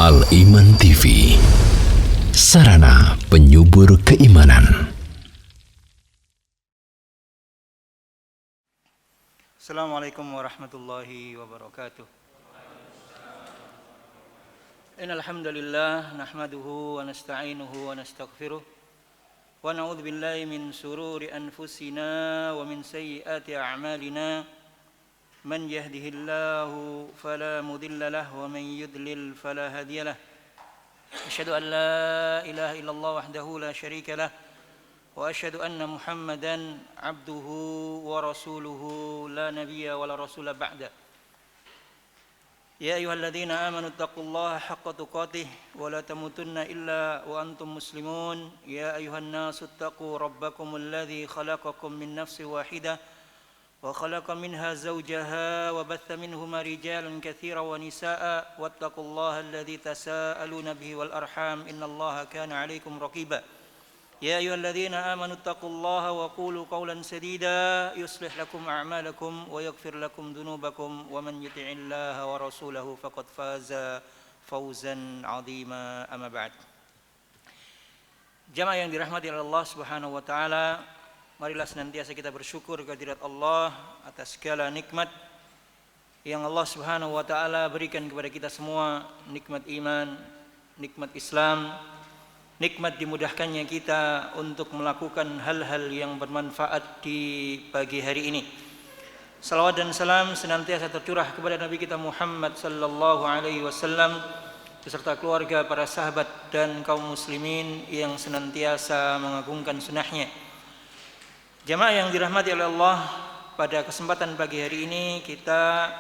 Al-Iman TV, sarana penyubur keimanan. Assalamualaikum warahmatullahi wabarakatuh. Innal hamdalillah nahmaduhu wa nasta'inuhu wa nastaghfiruh wa na'udzu billahi min shururi anfusina wa min sayyiati a'malina. Man yahdihillahu fala mudilla lahu wa man yudlil fala hadiya lahu. Asyhadu an la ilaha illallah wahdahu la syarika lahu wa asyhadu anna Muhammadan abduhu wa rasuluhu la nabiyya wa la rasula ba'da. Ya ayyuhalladzina amanu taqullaha haqqa tuqatih wa la tamutunna illa wa antum muslimun. Ya ayyuhan nasu taqu rabbakumul ladzi khalaqakum min nafsin wahidah wa khalaqa minha zawjaha wa batha minhuma rijalan katsiran wa nisaa'a wattaqullaha alladzi tasaaluna bihi wal arham innallaha kana 'alaikum raqiba. Ya ayyuhalladzina amanu taqullaha wa qulu qawlan sadida yuslih lakum a'malakum wa yaghfir lakum dhunubakum wa man yuti'illaha wa rasulahu faqad faza fawzan 'azima. Amma ba'd. Jamaah yang dirahmati Allah Subhanahu wa taala, marilah senantiasa kita bersyukur kehadirat Allah atas segala nikmat yang Allah Subhanahu wa taala berikan kepada kita semua, nikmat iman, nikmat Islam, nikmat dimudahkannya kita untuk melakukan hal-hal yang bermanfaat di pagi hari ini. Salawat dan salam senantiasa tercurah kepada Nabi kita Muhammad sallallahu alaihi wasallam beserta keluarga, para sahabat dan kaum muslimin yang senantiasa mengagungkan sunnahnya. Jamaah yang dirahmati oleh Allah, pada kesempatan pagi hari ini kita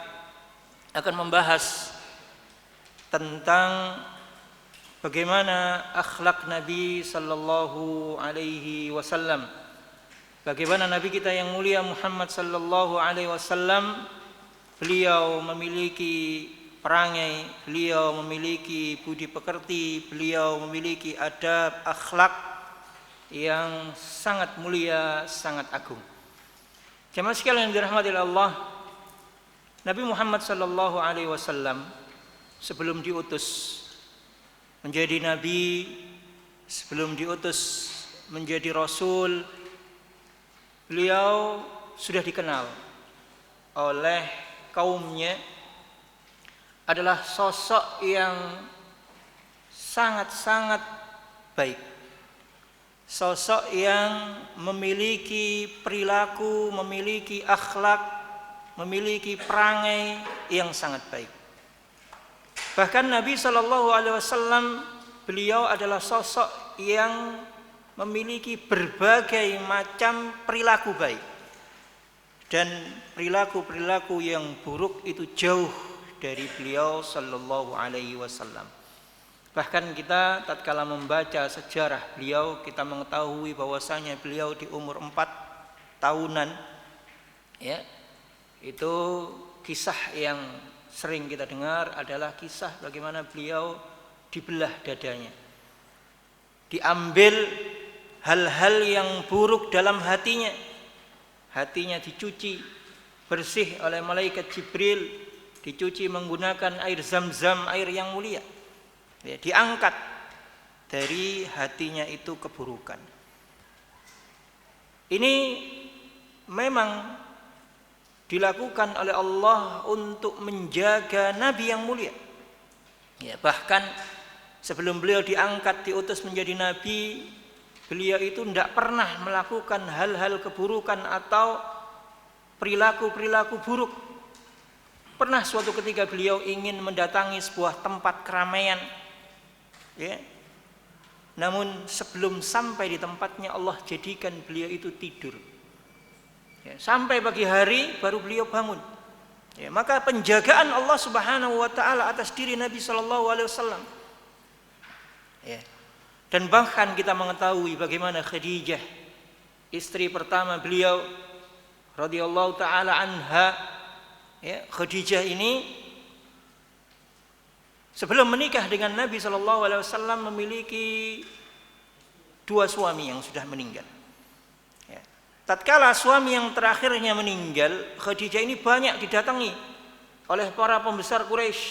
akan membahas tentang bagaimana akhlak Nabi sallallahu alaihi wasallam. Bagaimana Nabi kita yang mulia Muhammad sallallahu alaihi wasallam, beliau memiliki perangai, beliau memiliki budi pekerti, beliau memiliki adab, akhlak yang sangat mulia, sangat agung. Jemaah sekalian yang dirahmati Allah, Nabi Muhammad sallallahu alaihi wasallam sebelum diutus menjadi nabi, sebelum diutus menjadi rasul, beliau sudah dikenal oleh kaumnya adalah sosok yang sangat-sangat baik. Sosok yang memiliki perilaku, memiliki akhlak, memiliki perangai yang sangat baik. Bahkan Nabi SAW, beliau adalah sosok yang memiliki berbagai macam perilaku baik. Dan perilaku-perilaku yang buruk itu jauh dari beliau sallallahu alaihi wasallam. Bahkan kita tatkala membaca sejarah beliau, kita mengetahui bahwasanya beliau di umur 4 tahunan, ya, itu kisah yang sering kita dengar adalah kisah bagaimana beliau dibelah dadanya, diambil hal-hal yang buruk dalam hatinya, hatinya dicuci bersih oleh malaikat Jibril, dicuci menggunakan air Zam-Zam, air yang mulia. Ya, diangkat dari hatinya itu keburukan. Ini memang dilakukan oleh Allah untuk menjaga Nabi yang mulia. Ya, bahkan sebelum beliau diangkat, diutus menjadi Nabi, beliau itu tidak pernah melakukan hal-hal keburukan atau perilaku-perilaku buruk. Pernah suatu ketika beliau ingin mendatangi sebuah tempat keramaian, ya. Namun sebelum sampai di tempatnya Allah jadikan beliau itu tidur. Ya, sampai pagi hari baru beliau bangun. Ya, maka penjagaan Allah Subhanahu wa taala atas diri Nabi sallallahu alaihi wasallam. Ya. Dan bahkan kita mengetahui bagaimana Khadijah, istri pertama beliau radhiyallahu taala anha, ya, Khadijah ini sebelum menikah dengan Nabi sallallahu alaihi wasallam memiliki 2 suami yang sudah meninggal. Ya. Tatkala suami yang terakhirnya meninggal, Khadijah ini banyak didatangi oleh para pembesar Quraisy.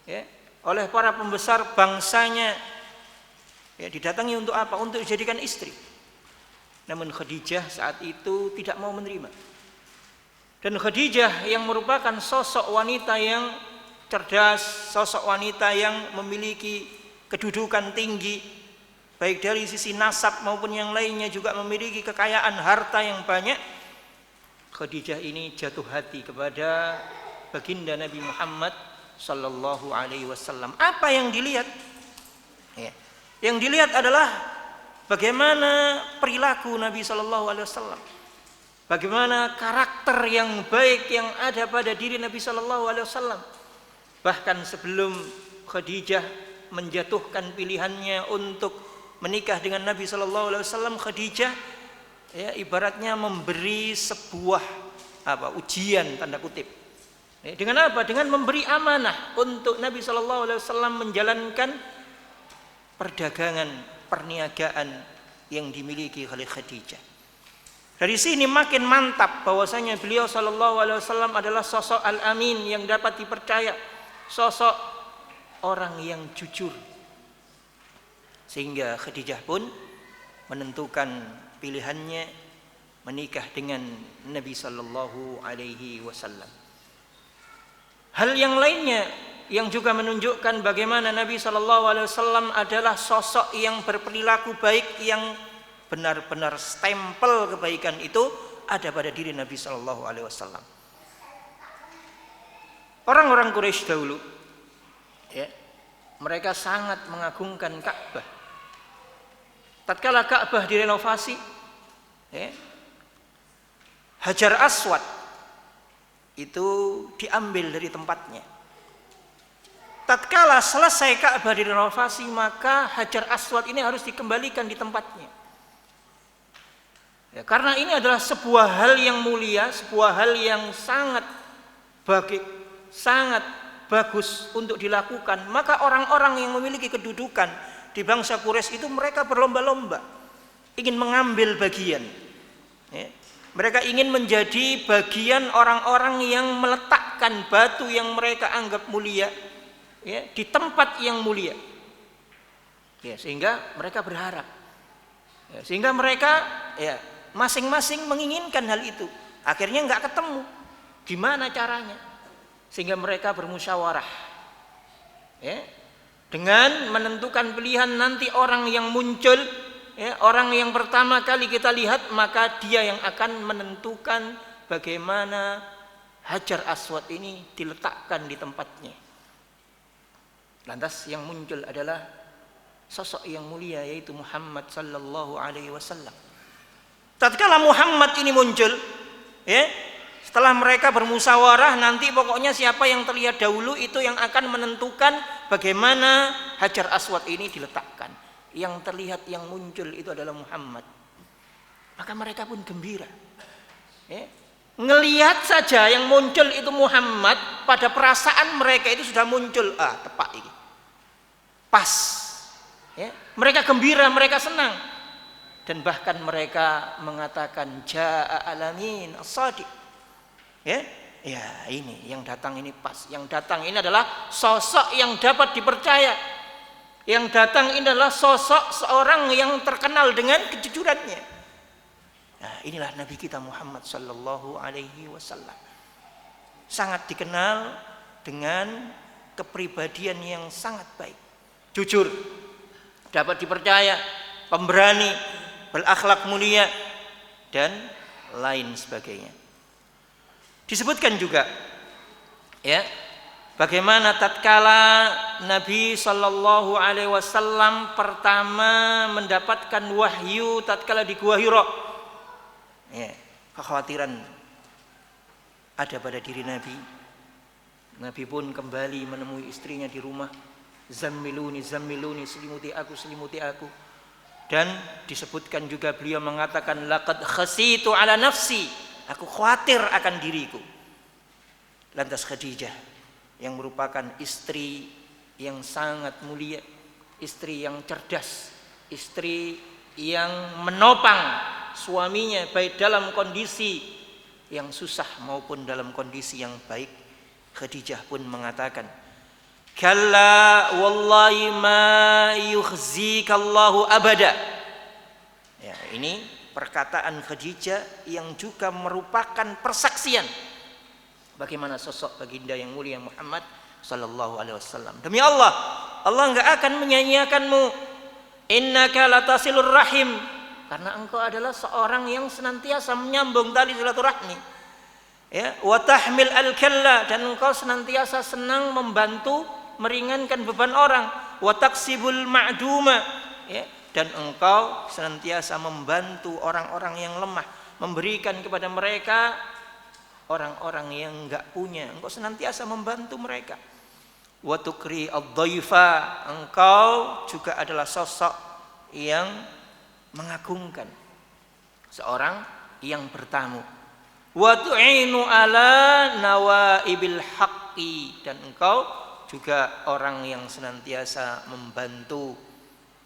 Ya. oleh para pembesar bangsanya. Ya, didatangi untuk apa? Untuk dijadikan istri. Namun Khadijah saat itu tidak mau menerima. Dan Khadijah yang merupakan sosok wanita yang cerdas, sosok wanita yang memiliki kedudukan tinggi, baik dari sisi nasab maupun yang lainnya, juga memiliki kekayaan harta yang banyak. Khadijah ini jatuh hati kepada baginda Nabi Muhammad sallallahu alaihi wasallam. Apa yang dilihat? Ya. Yang dilihat adalah bagaimana perilaku Nabi sallallahu alaihi wasallam. Bagaimana karakter yang baik yang ada pada diri Nabi sallallahu alaihi wasallam. Bahkan sebelum Khadijah menjatuhkan pilihannya untuk menikah dengan Nabi sallallahu alaihi wasallam, Khadijah ya ibaratnya memberi sebuah ujian tanda kutip. Dengan apa? Dengan memberi amanah untuk Nabi sallallahu alaihi wasallam menjalankan perdagangan, perniagaan yang dimiliki oleh Khadijah. Dari sini makin mantap bahwasanya beliau sallallahu alaihi wasallam adalah sosok al-amin yang dapat dipercaya, sosok orang yang jujur. Sehingga Khadijah pun menentukan pilihannya menikah dengan Nabi sallallahu alaihi wasallam. Hal yang lainnya yang juga menunjukkan bagaimana Nabi sallallahu alaihi wasallam adalah sosok yang berperilaku baik, yang benar-benar stempel kebaikan itu ada pada diri Nabi sallallahu alaihi wasallam. Orang-orang Quraisy dahulu ya, mereka sangat mengagungkan Ka'bah. Tatkala Ka'bah direnovasi, ya, Hajar Aswad itu diambil dari tempatnya. Tatkala selesai Ka'bah direnovasi, maka Hajar Aswad ini harus dikembalikan di tempatnya. Ya, karena ini adalah sebuah hal yang mulia, sebuah hal yang sangat bagus untuk dilakukan. Maka orang-orang yang memiliki kedudukan di bangsa Quraisy itu mereka berlomba-lomba ingin mengambil bagian. Ya. Mereka ingin menjadi bagian orang-orang yang meletakkan batu yang mereka anggap mulia, ya, di tempat yang mulia. Ya, sehingga mereka berharap, ya, sehingga mereka ya masing-masing menginginkan hal itu. Akhirnya nggak ketemu gimana caranya, sehingga mereka bermusyawarah, ya, dengan menentukan pilihan nanti orang yang muncul. Ya, orang yang pertama kali kita lihat, maka dia yang akan menentukan bagaimana Hajar Aswad ini diletakkan di tempatnya. Lantas yang muncul adalah sosok yang mulia, yaitu Muhammad sallallahu alaihi wasallam. Tatkala Muhammad ini muncul, ya, setelah mereka bermusyawarah, nanti pokoknya siapa yang terlihat dahulu itu yang akan menentukan bagaimana Hajar Aswad ini diletakkan. Yang terlihat, yang muncul itu adalah Muhammad. Maka mereka pun gembira. Ya. Ngelihat saja yang muncul itu Muhammad, pada perasaan mereka itu sudah muncul. Tepat ini. Pas. Ya. Mereka gembira, mereka senang. Dan bahkan mereka mengatakan Ja'a alamin as-sadiq. Ya. Ya, ini yang datang ini pas. Yang datang ini adalah sosok yang dapat dipercaya. Yang datang ini adalah sosok seorang yang terkenal dengan kejujurannya. Nah, inilah Nabi kita Muhammad sallallahu alaihi wasallam. Sangat dikenal dengan kepribadian yang sangat baik. Jujur, dapat dipercaya, pemberani, berakhlak mulia, dan lain sebagainya. Disebutkan juga, ya, bagaimana tatkala Nabi sallallahu alaihi wasallam pertama mendapatkan wahyu tatkala di Gua Hira. Ya, kekhawatiran ada pada diri Nabi. Nabi pun kembali menemui istrinya di rumah. Zammiluni, zammiluni, selimuti aku. Dan disebutkan juga beliau mengatakan laqad khasitu ala nafsi. Aku khawatir akan diriku. Lantas Khadijah yang merupakan istri yang sangat mulia, istri yang cerdas, istri yang menopang suaminya baik dalam kondisi yang susah maupun dalam kondisi yang baik. Khadijah pun mengatakan, Kalla wallahi ma yukhzikallahu abada. Ya, ini perkataan Khadijah yang juga merupakan persaksian bagaimana sosok baginda yang mulia Muhammad sallallahu alaihi wasallam. Demi Allah, Allah enggak akan menyanyiakanmu. Innaka latasilur rahim, karena engkau adalah seorang yang senantiasa menyambung tali silaturahmi. Ya, wa tahmil al-kalla, dan engkau senantiasa senang membantu meringankan beban orang. Wa taksibul ma'duma, ya, dan engkau senantiasa membantu orang-orang yang lemah, memberikan kepada mereka orang-orang yang enggak punya. Engkau senantiasa membantu mereka. Wa tukri ad-dhaifa, engkau juga adalah sosok yang mengagungkan, seorang yang bertamu. Wa tu'inu ala nawaibil haqqi, dan engkau juga orang yang senantiasa membantu,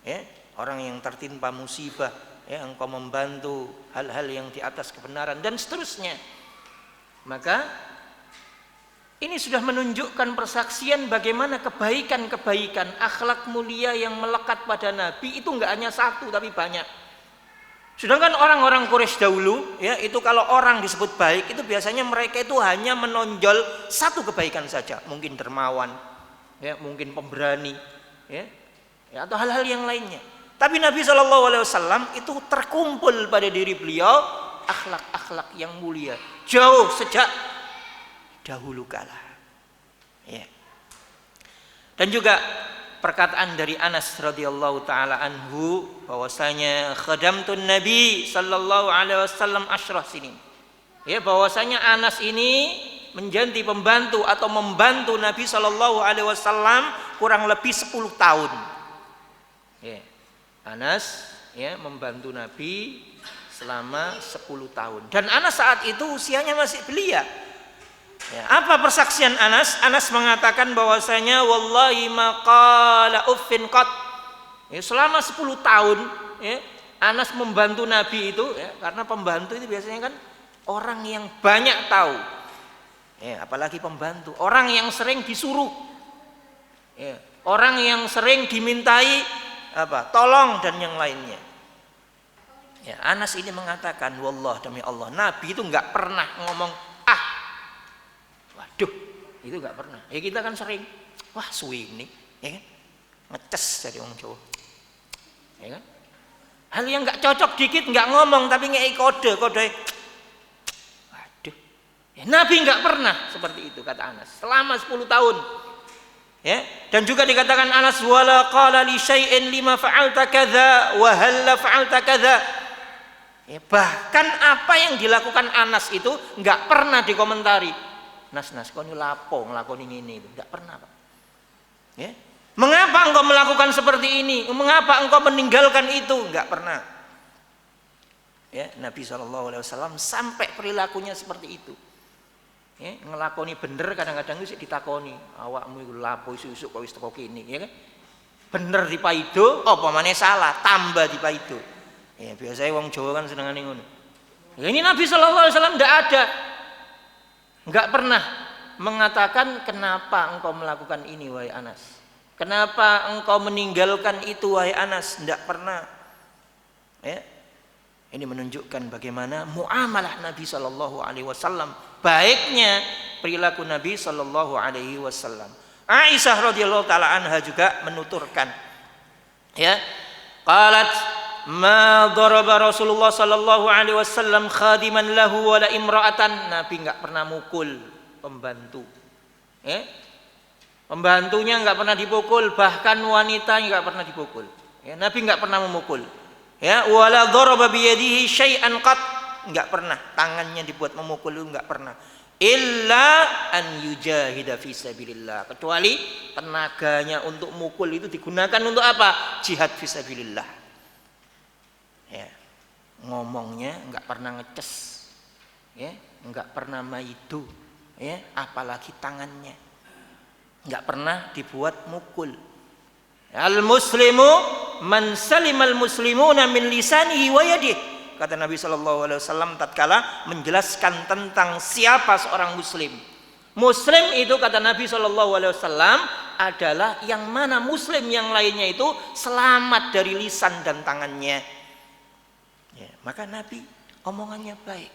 ya, orang yang tertimpa musibah, ya, engkau membantu hal-hal yang di atas kebenaran dan seterusnya. Maka ini sudah menunjukkan persaksian bagaimana kebaikan-kebaikan, akhlak mulia yang melekat pada Nabi itu enggak hanya satu tapi banyak. Sedangkan orang-orang Quraisy dahulu, ya, itu kalau orang disebut baik itu biasanya mereka itu hanya menonjol satu kebaikan saja, mungkin dermawan, ya, mungkin pemberani, ya, atau hal-hal yang lainnya. Tapi Nabi SAW itu terkumpul pada diri beliau akhlak-akhlak yang mulia jauh sejak dahulu kala, ya. Dan juga perkataan dari Anas radhiyallahu taala anhu bahwasanya khadamtun Nabi sallallahu alaihi wasallam asyrah sinin. Ya, bahwasanya Anas ini menjadi pembantu atau membantu Nabi sallallahu alaihi wasallam kurang lebih 10 tahun. Ya. Anas, ya, membantu Nabi selama 10 tahun. Dan Anas saat itu usianya masih belia. Ya, apa persaksian Anas? Anas mengatakan bahwasanya wallahi maqala uffin qat. Ya, selama 10 tahun, ya, Anas membantu Nabi itu, ya, karena pembantu itu biasanya kan orang yang banyak tahu. Ya, apalagi pembantu, orang yang sering disuruh. Ya, orang yang sering dimintai tolong dan yang lainnya. Ya, Anas ini mengatakan, wallah, demi Allah, Nabi itu enggak pernah ngomong waduh, itu enggak pernah. Ya, kita kan sering, wah suwi ini, ya kan, ngeces dari orang Jawa, ya kan, hal yang enggak cocok dikit enggak ngomong tapi ngei kode, waduh, ya, Nabi enggak pernah seperti itu, kata Anas, selama 10 tahun. Ya, dan juga dikatakan Anas, wala qala li syai'in lima fa'alta kadza wa halla fa'alta kadza. Ya, bahkan apa yang dilakukan Anas itu enggak pernah dikomentari. Nas kau ini lapo ngelakoni ini, enggak pernah, Pak. Ya. Mengapa engkau melakukan seperti ini? Mengapa engkau meninggalkan itu? Enggak pernah. Ya, Nabi SAW sampai perilakunya seperti itu. Ya, ngelakoni bener kadang-kadang itu ditakoni, awakmu iku lapo isu-isu kok wis teko kene, ya kan? Bener dipaido, apa maneh salah, tambah dipaido. Ya, biasanya wong Jawa kan senengane ngono. Ya, ini Nabi SAW enggak pernah mengatakan kenapa engkau melakukan ini wahai Anas. Kenapa engkau meninggalkan itu wahai Anas? Enggak pernah. Ya. Ini menunjukkan bagaimana muamalah Nabi SAW, baiknya perilaku Nabi SAW. Aisyah radhiyallahu taala anha juga menuturkan, ya, qalat ma daraba Rasulullah sallallahu alaihi wasallam khadiman lahu wala imra'atan. Nabi enggak pernah mukul pembantu. Ya. Pembantunya enggak pernah dipukul, bahkan wanita enggak pernah dipukul. Ya, Nabi enggak pernah memukul. Ya, wala daraba bi yadihi syai'an qat, enggak pernah tangannya dibuat memukul, itu enggak pernah. Illa an yujahida fi sabilillah, kecuali tenaganya untuk mukul itu digunakan untuk apa? Jihad fi sabilillah. Ya. Ngomongnya enggak pernah ngeces. Ya, enggak pernah maidu, ya, apalagi tangannya. Enggak pernah dibuat mukul. Al-muslimu man salimal muslimuna min lisanihi wa yadihi. Kata Nabi SAW tatkala menjelaskan tentang siapa seorang muslim. Muslim itu kata Nabi SAW adalah yang mana muslim yang lainnya itu selamat dari lisan dan tangannya. Ya, maka Nabi omongannya baik.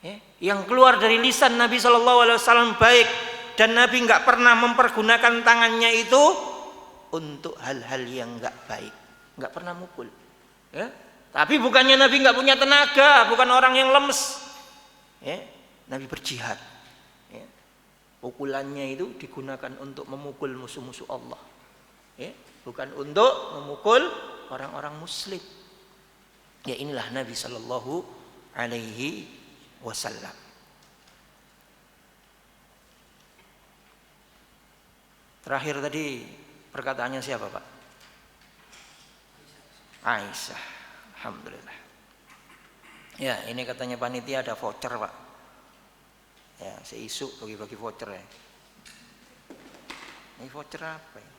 Ya, yang keluar dari lisan Nabi SAW baik, dan Nabi nggak pernah mempergunakan tangannya itu untuk hal-hal yang nggak baik, nggak pernah mukul. Ya, tapi bukannya Nabi nggak punya tenaga, bukan orang yang lemes. Ya, Nabi berjihad. Ya, pukulannya itu digunakan untuk memukul musuh-musuh Allah. Ya, bukan untuk memukul orang-orang muslim. Ya, inilah Nabi Shallallahu Alaihi Wasallam. Terakhir tadi perkataannya siapa, Pak? Aisyah. Alhamdulillah. Ya, ini katanya panitia ada voucher, Pak. Ya, seisu bagi-bagi voucher ya. Ini voucher apa ya?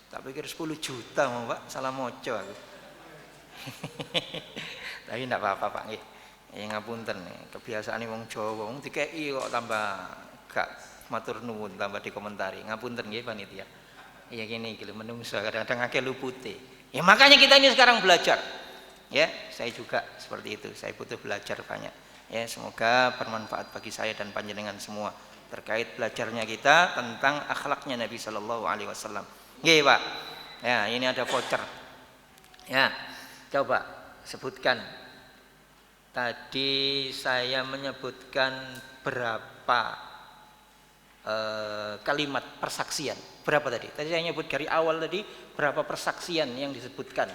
Tak pikir 10 juta mau, Pak. Salah moco aku. Tapi enggak apa-apa, Pak nggih. Ya ngapunten nih, kebiasaan wong Jawa wong dikeki kok tambah gak matur nuwun, tambah dikomentari. Ngapunten nggih panitia. Ya gini iki lho menungso kadang-kadang akeh lupute. Ya makanya kita ini sekarang belajar. Ya, saya juga seperti itu. Saya butuh belajar banyak. Ya, semoga bermanfaat bagi saya dan panjenengan semua terkait belajarnya kita tentang akhlaknya Nabi Shallallahu Alaihi Wasallam. Nggih, Pak. Ya, ini ada voucher. Ya, coba sebutkan. Tadi saya menyebutkan berapa kalimat persaksian. Berapa tadi? Tadi saya nyebut dari awal tadi berapa persaksian yang disebutkan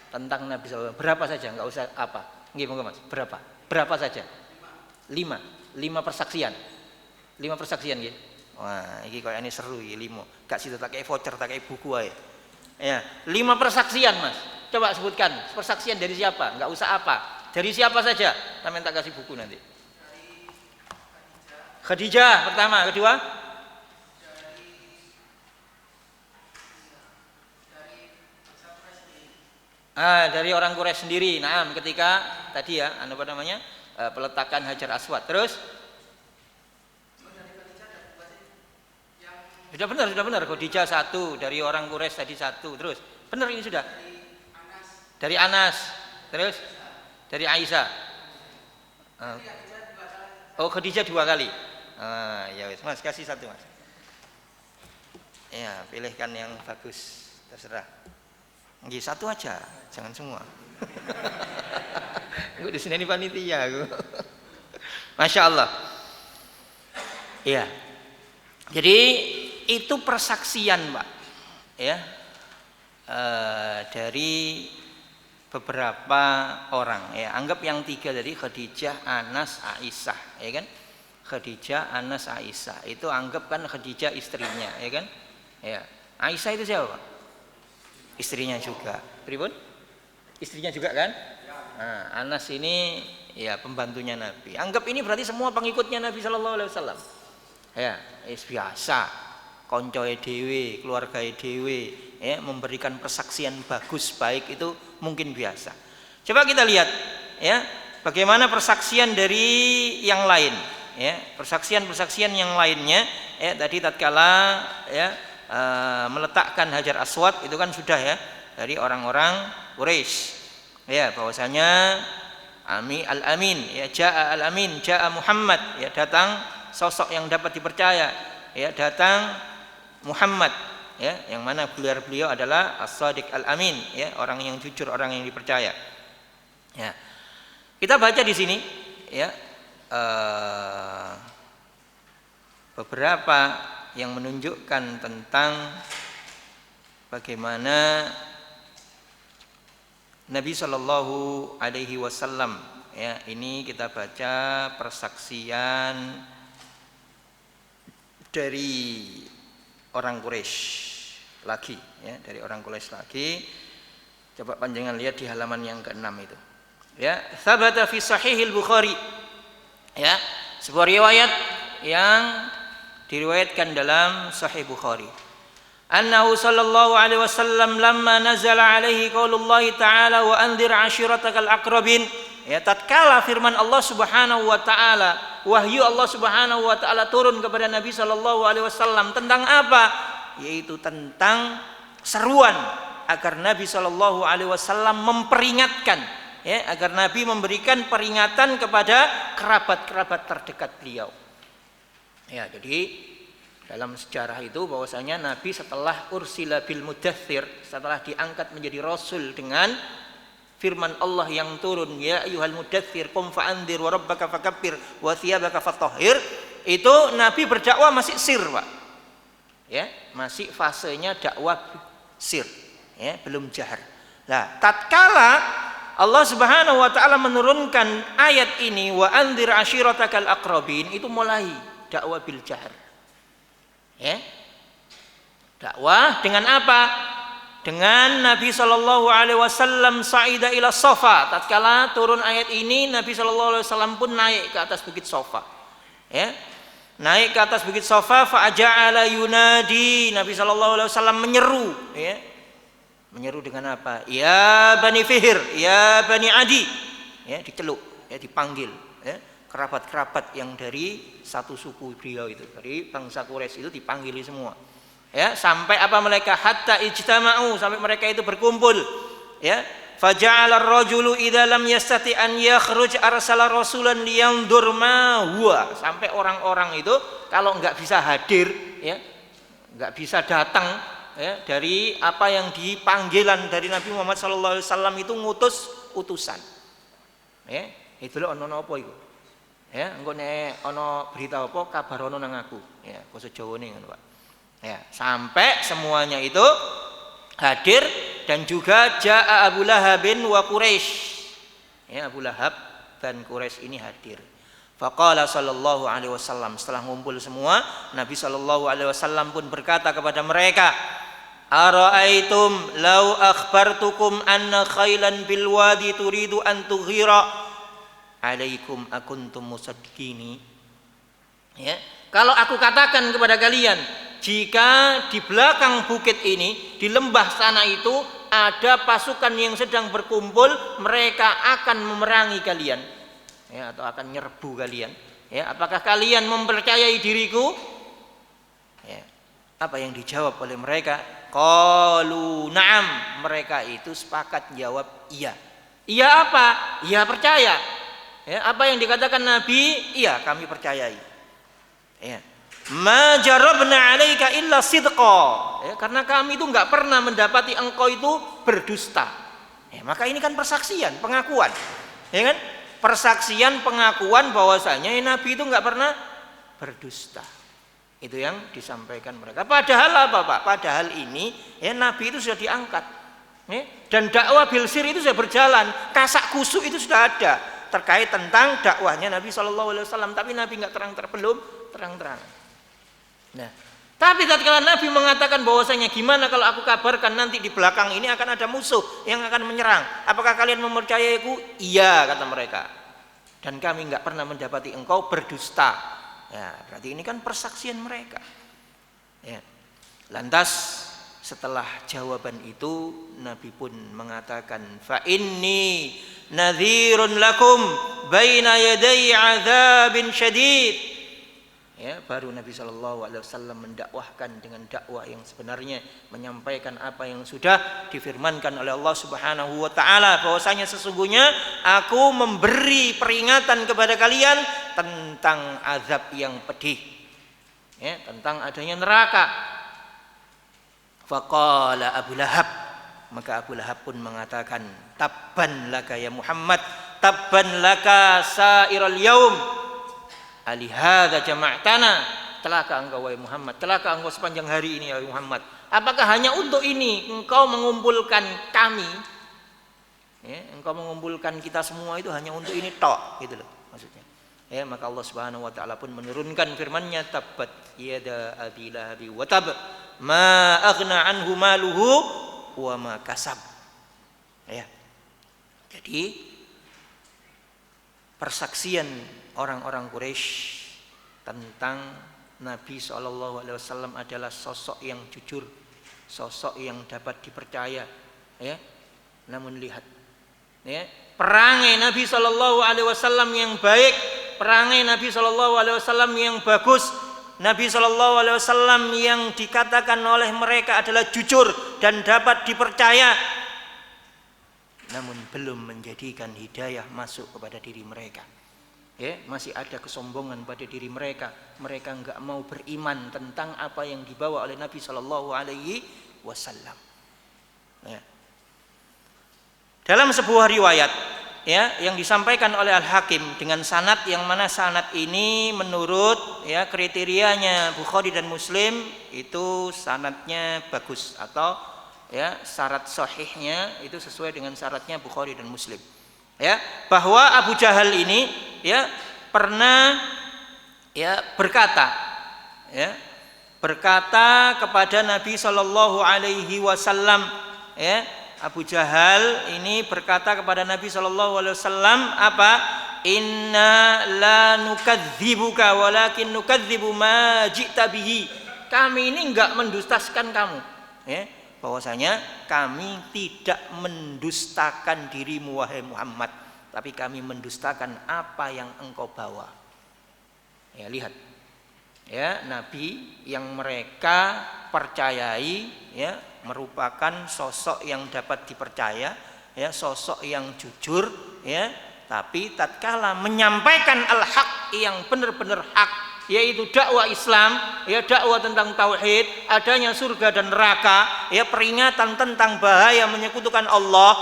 tentang Nabi SAW. Berapa saja, nggak usah apa. Nggih, monggo Mas. Berapa? Berapa saja? 5 persaksian. 5 persaksian nggih. Wah, iki koyo ini seru iki 5. Gak situ tak kayak voucher, tak kayak buku ae. Ya, 5 persaksian, Mas. Coba sebutkan, persaksian dari siapa? Nggak usah apa. Dari siapa saja? Sampeyan tak kasih buku nanti. Khadijah pertama, kedua? Dari orang Quraisy sendiri. Nah, ketika tadi ya, apa namanya? Peletakan Hajar Aswad. Terus? Sudah benar. Khadijah 1, dari orang Quraisy tadi 1. Terus? Benar ini sudah. Dari Anas. Terus? Dari Aisyah. Oh, Khadijah 2 kali. Ya wis, Mas kasih 1, Mas. Ya, pilihkan yang bagus, terserah. Nggih, 1 aja, jangan semua. Gue di sini panitia aku. Masya Allah. Iya. Jadi itu persaksian, Pak. Ya. Dari beberapa orang. Ya, anggap yang 3 tadi Khadijah, Anas, Aisyah, ya kan? Khadijah, Anas, Aisyah. Itu anggap kan Khadijah istrinya, ya kan? Ya. Aisyah itu siapa, Pak? Istrinya juga. Pripun? Istrinya juga kan? Nah, Anas ini ya pembantunya Nabi. Anggap ini berarti semua pengikutnya Nabi Shallallahu Alaihi Wasallam. Ya, biasa. Koncoe dewe, keluarga dewe, ya memberikan persaksian bagus baik itu mungkin biasa. Coba kita lihat, ya bagaimana persaksian dari yang lain. Ya, persaksian yang lainnya. Ya, tadi tatkala ya. Meletakkan Hajar Aswad itu kan sudah ya dari orang-orang Quraisy ya bahwasanya Al-Amin ya jaa Al-Amin jaa Muhammad ya datang sosok yang dapat dipercaya ya datang Muhammad ya yang mana beliau adalah As-Shadiq Al-Amin ya orang yang jujur, orang yang dipercaya. Ya. Kita baca di sini ya beberapa yang menunjukkan tentang bagaimana Nabi Shallallahu Alaihi Wasallam ya ini kita baca persaksian dari orang Quraisy lagi ya dari orang Quraisy lagi. Coba panjangan lihat di halaman yang ke-6 itu ya tsabata fi sahihil Bukhari ya sebuah riwayat yang diriwayatkan dalam Sahih Bukhari. Annahu sallallahu alaihi wasallam lamma nazala alaihi qaulullah ta'ala wa anzir ashiratakal aqrabin. Ya tatkala firman Allah Subhanahu wa taala wahyu Allah Subhanahu wa taala turun kepada Nabi sallallahu alaihi wasallam tentang apa? Yaitu tentang seruan agar Nabi sallallahu alaihi wasallam memperingatkan, ya, agar Nabi memberikan peringatan kepada kerabat-kerabat terdekat beliau. Ya, jadi dalam sejarah itu bahwasanya Nabi setelah ursila bil mudaththir, setelah diangkat menjadi rasul dengan firman Allah yang turun, ya ayyuhal mudaththir qum fa'andzir wa rabbaka fakabbir wa thiyabaka fatahhir, itu Nabi berdakwah masih sir, Pak. Ya, masih fasenya dakwah sir, ya, belum jahar. Nah, tatkala Allah Subhanahu wa taala menurunkan ayat ini wa andzir ashiratakal aqrabin, itu mulai dakwah bil jahar. Ya. Dakwah dengan apa? Dengan Nabi sallallahu alaihi wasallam sa'ida ila Safa. Tatkala turun ayat ini, Nabi sallallahu alaihi wasallam pun naik ke atas bukit Safa. Ya. Naik ke atas bukit Safa, fa ja'ala yunadi. Nabi sallallahu alaihi wasallam menyeru, ya. Menyeru dengan apa? Ya Bani Fihr, ya Bani Adi. Ya, diceluk, ya, dipanggil, ya. Kerabat-kerabat yang dari satu suku beliau itu, dari bangsa Quraisy itu dipanggili semua. Ya, sampai apa mereka hatta ijtama'u, sampai mereka itu berkumpul, ya. Faja'ala ar-rajulu idza lam yastati an yakhruj arsala rasulan liyandur ma huwa, sampai orang-orang itu kalau enggak bisa hadir, ya, enggak bisa datang, ya, dari apa yang dipanggilan dari Nabi Muhammad sallallahu alaihi wasallam itu ngutus utusan. Ya, itu lho ono apa iku? Ya, engko nek ana berita apa kabar ono nang aku, ya, basa Jawane ngono, Pak. Ya, sampai semuanya itu hadir dan juga jaa Abu Lahabin wa Quraisy. Ya, Abu Lahab dan Quraisy ini hadir. Faqala sallallahu alaihi wasallam, setelah ngumpul semua, Nabi sallallahu alaihi wasallam pun berkata kepada mereka, "Ara'aitum law akhbartukum anna khailan bil wadi turidu an tughira alaikum akuntum musaddiqini?" Ya, kalau aku katakan kepada kalian, jika di belakang bukit ini, di lembah sana itu ada pasukan yang sedang berkumpul, mereka akan memerangi kalian, ya, atau akan nyerbu kalian, ya, apakah kalian mempercayai diriku? Ya, apa yang dijawab oleh mereka? Qalu na'am, mereka itu sepakat jawab iya. Iya apa? Iya percaya. Ya, apa yang dikatakan Nabi, iya kami percayai. Ya. Ma jarabna 'alaika illa sidqa, ya, karena kami itu enggak pernah mendapati engkau itu berdusta. Ya, maka ini kan persaksian, pengakuan. Ya kan? Persaksian, pengakuan bahwasanya Nabi itu enggak pernah berdusta. Itu yang disampaikan mereka. Padahal apa, Pak? Padahal ini, ya, Nabi itu sudah diangkat. Ya, dan dakwah bil sir itu sudah berjalan. Kasak kusuk itu sudah ada terkait tentang dakwahnya Nabi sallallahu alaihi wasallam, tapi Nabi enggak belum terang-terang. Nah, tapi tatkala Nabi mengatakan bahwasanya gimana kalau aku kabarkan nanti di belakang ini akan ada musuh yang akan menyerang, apakah kalian mempercayaiku? Iya, kata mereka. Dan kami enggak pernah mendapati engkau berdusta. Ya, berarti ini kan persaksian mereka. Ya. Lantas setelah jawaban itu Nabi pun mengatakan, fa inni nadhirun lakum baina yaday adzabin syadid. Ya, baru Nabi sallallahu alaihi wasallam mendakwahkan dengan dakwah yang sebenarnya, menyampaikan apa yang sudah difirmankan oleh Allah Subhanahu wa taala, bahwasanya sesungguhnya aku memberi peringatan kepada kalian tentang azab yang pedih. Ya, tentang adanya neraka. Faqala Abu Lahab, maka Abu Lahab pun mengatakan, tabban laka ya Muhammad, tabban laka sairal yaum, alihadza jama'tana, celaka engkau wahai Muhammad, celaka engkau sepanjang hari ini wahai Muhammad. Apakah hanya untuk ini engkau mengumpulkan kami? Ya, engkau mengumpulkan kita semua itu hanya untuk ini tok, gitu loh maksudnya. Ya, maka Allah Subhanahu wa taala pun menurunkan firman-Nya, tabbat yada abi lahabi wa tab, ma aghna anhu maluhu wa ma kasab. Ya. Jadi persaksian orang-orang Quraisy tentang Nabi SAW adalah sosok yang jujur, sosok yang dapat dipercaya. Ya, namun lihat, ya, perangai Nabi SAW yang baik perangai Nabi Shallallahu Alaihi Wasallam yang bagus, Nabi Shallallahu Alaihi Wasallam yang dikatakan oleh mereka adalah jujur dan dapat dipercaya, namun belum menjadikan hidayah masuk kepada diri mereka. Ya, masih ada kesombongan pada diri mereka. Mereka enggak mau beriman tentang apa yang dibawa oleh Nabi Shallallahu Alaihi Wasallam. Ya. Dalam sebuah riwayat, ya, yang disampaikan oleh Al-Hakim dengan sanad yang mana sanad ini menurut ya kriterianya Bukhari dan Muslim itu sanadnya bagus atau ya syarat sahihnya itu sesuai dengan syaratnya Bukhari dan Muslim. Ya, bahwa Abu Jahal ini ya pernah ya berkata kepada Nabi Shallallahu Alaihi Wasallam, ya, Abu Jahal ini berkata kepada Nabi Shallallahu Alaihi Wasallam apa? Inna la nukadzibuka walakin nukadzibu ma ji'ta bihi. Kami ini enggak mendustakan kamu, ya, bahwasanya kami tidak mendustakan dirimu wahai Muhammad, tapi kami mendustakan apa yang engkau bawa. Ya, lihat, ya, Nabi yang mereka percayai, ya, merupakan sosok yang dapat dipercaya, ya, sosok yang jujur, ya, tapi tatkala menyampaikan al-haq yang benar-benar hak, yaitu dakwah Islam, ya, dakwah tentang tauhid, adanya surga dan neraka, ya, peringatan tentang bahaya menyekutukan Allah,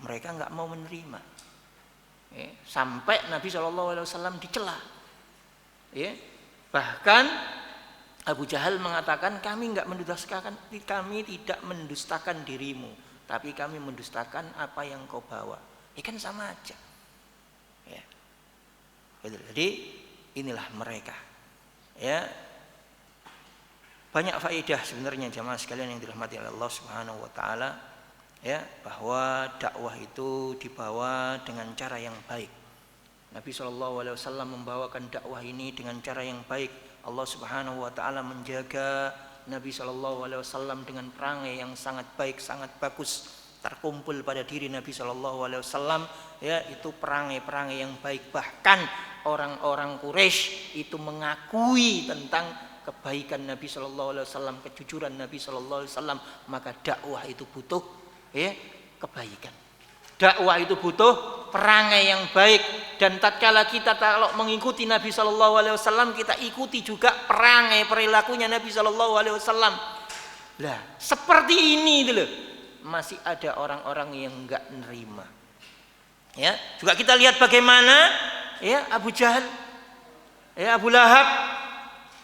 mereka enggak mau menerima. Ya, sampai Nabi SAW dicela. Ya, bahkan Abu Jahal mengatakan kami enggak mendustakan, kami tidak mendustakan dirimu, tapi kami mendustakan apa yang kau bawa. Ini kan sama aja. Ya. Jadi inilah mereka. Ya. Banyak faedah sebenarnya jamaah sekalian yang dirahmati oleh Allah Subhanahu wa taala, ya, bahwa dakwah itu dibawa dengan cara yang baik. Nabi SAW membawakan dakwah ini dengan cara yang baik. Allah Subhanahu wa taala menjaga Nabi SAW dengan perangai yang sangat baik, sangat bagus. Terkumpul pada diri Nabi SAW, ya, itu perangai-perangai yang baik. Bahkan orang-orang Quraisy itu mengakui tentang kebaikan Nabi SAW, kejujuran Nabi SAW. Maka dakwah itu butuh, ya, kebaikan. Dakwah itu butuh perangai yang baik, dan tatkala kita kalau mengikuti Nabi SAW, kita ikuti juga perangai perilakunya Nabi SAW. Lah, seperti ini dulu masih ada orang-orang yang enggak nerima. Ya, juga kita lihat bagaimana, ya, Abu Jahal, ya, Abu Lahab,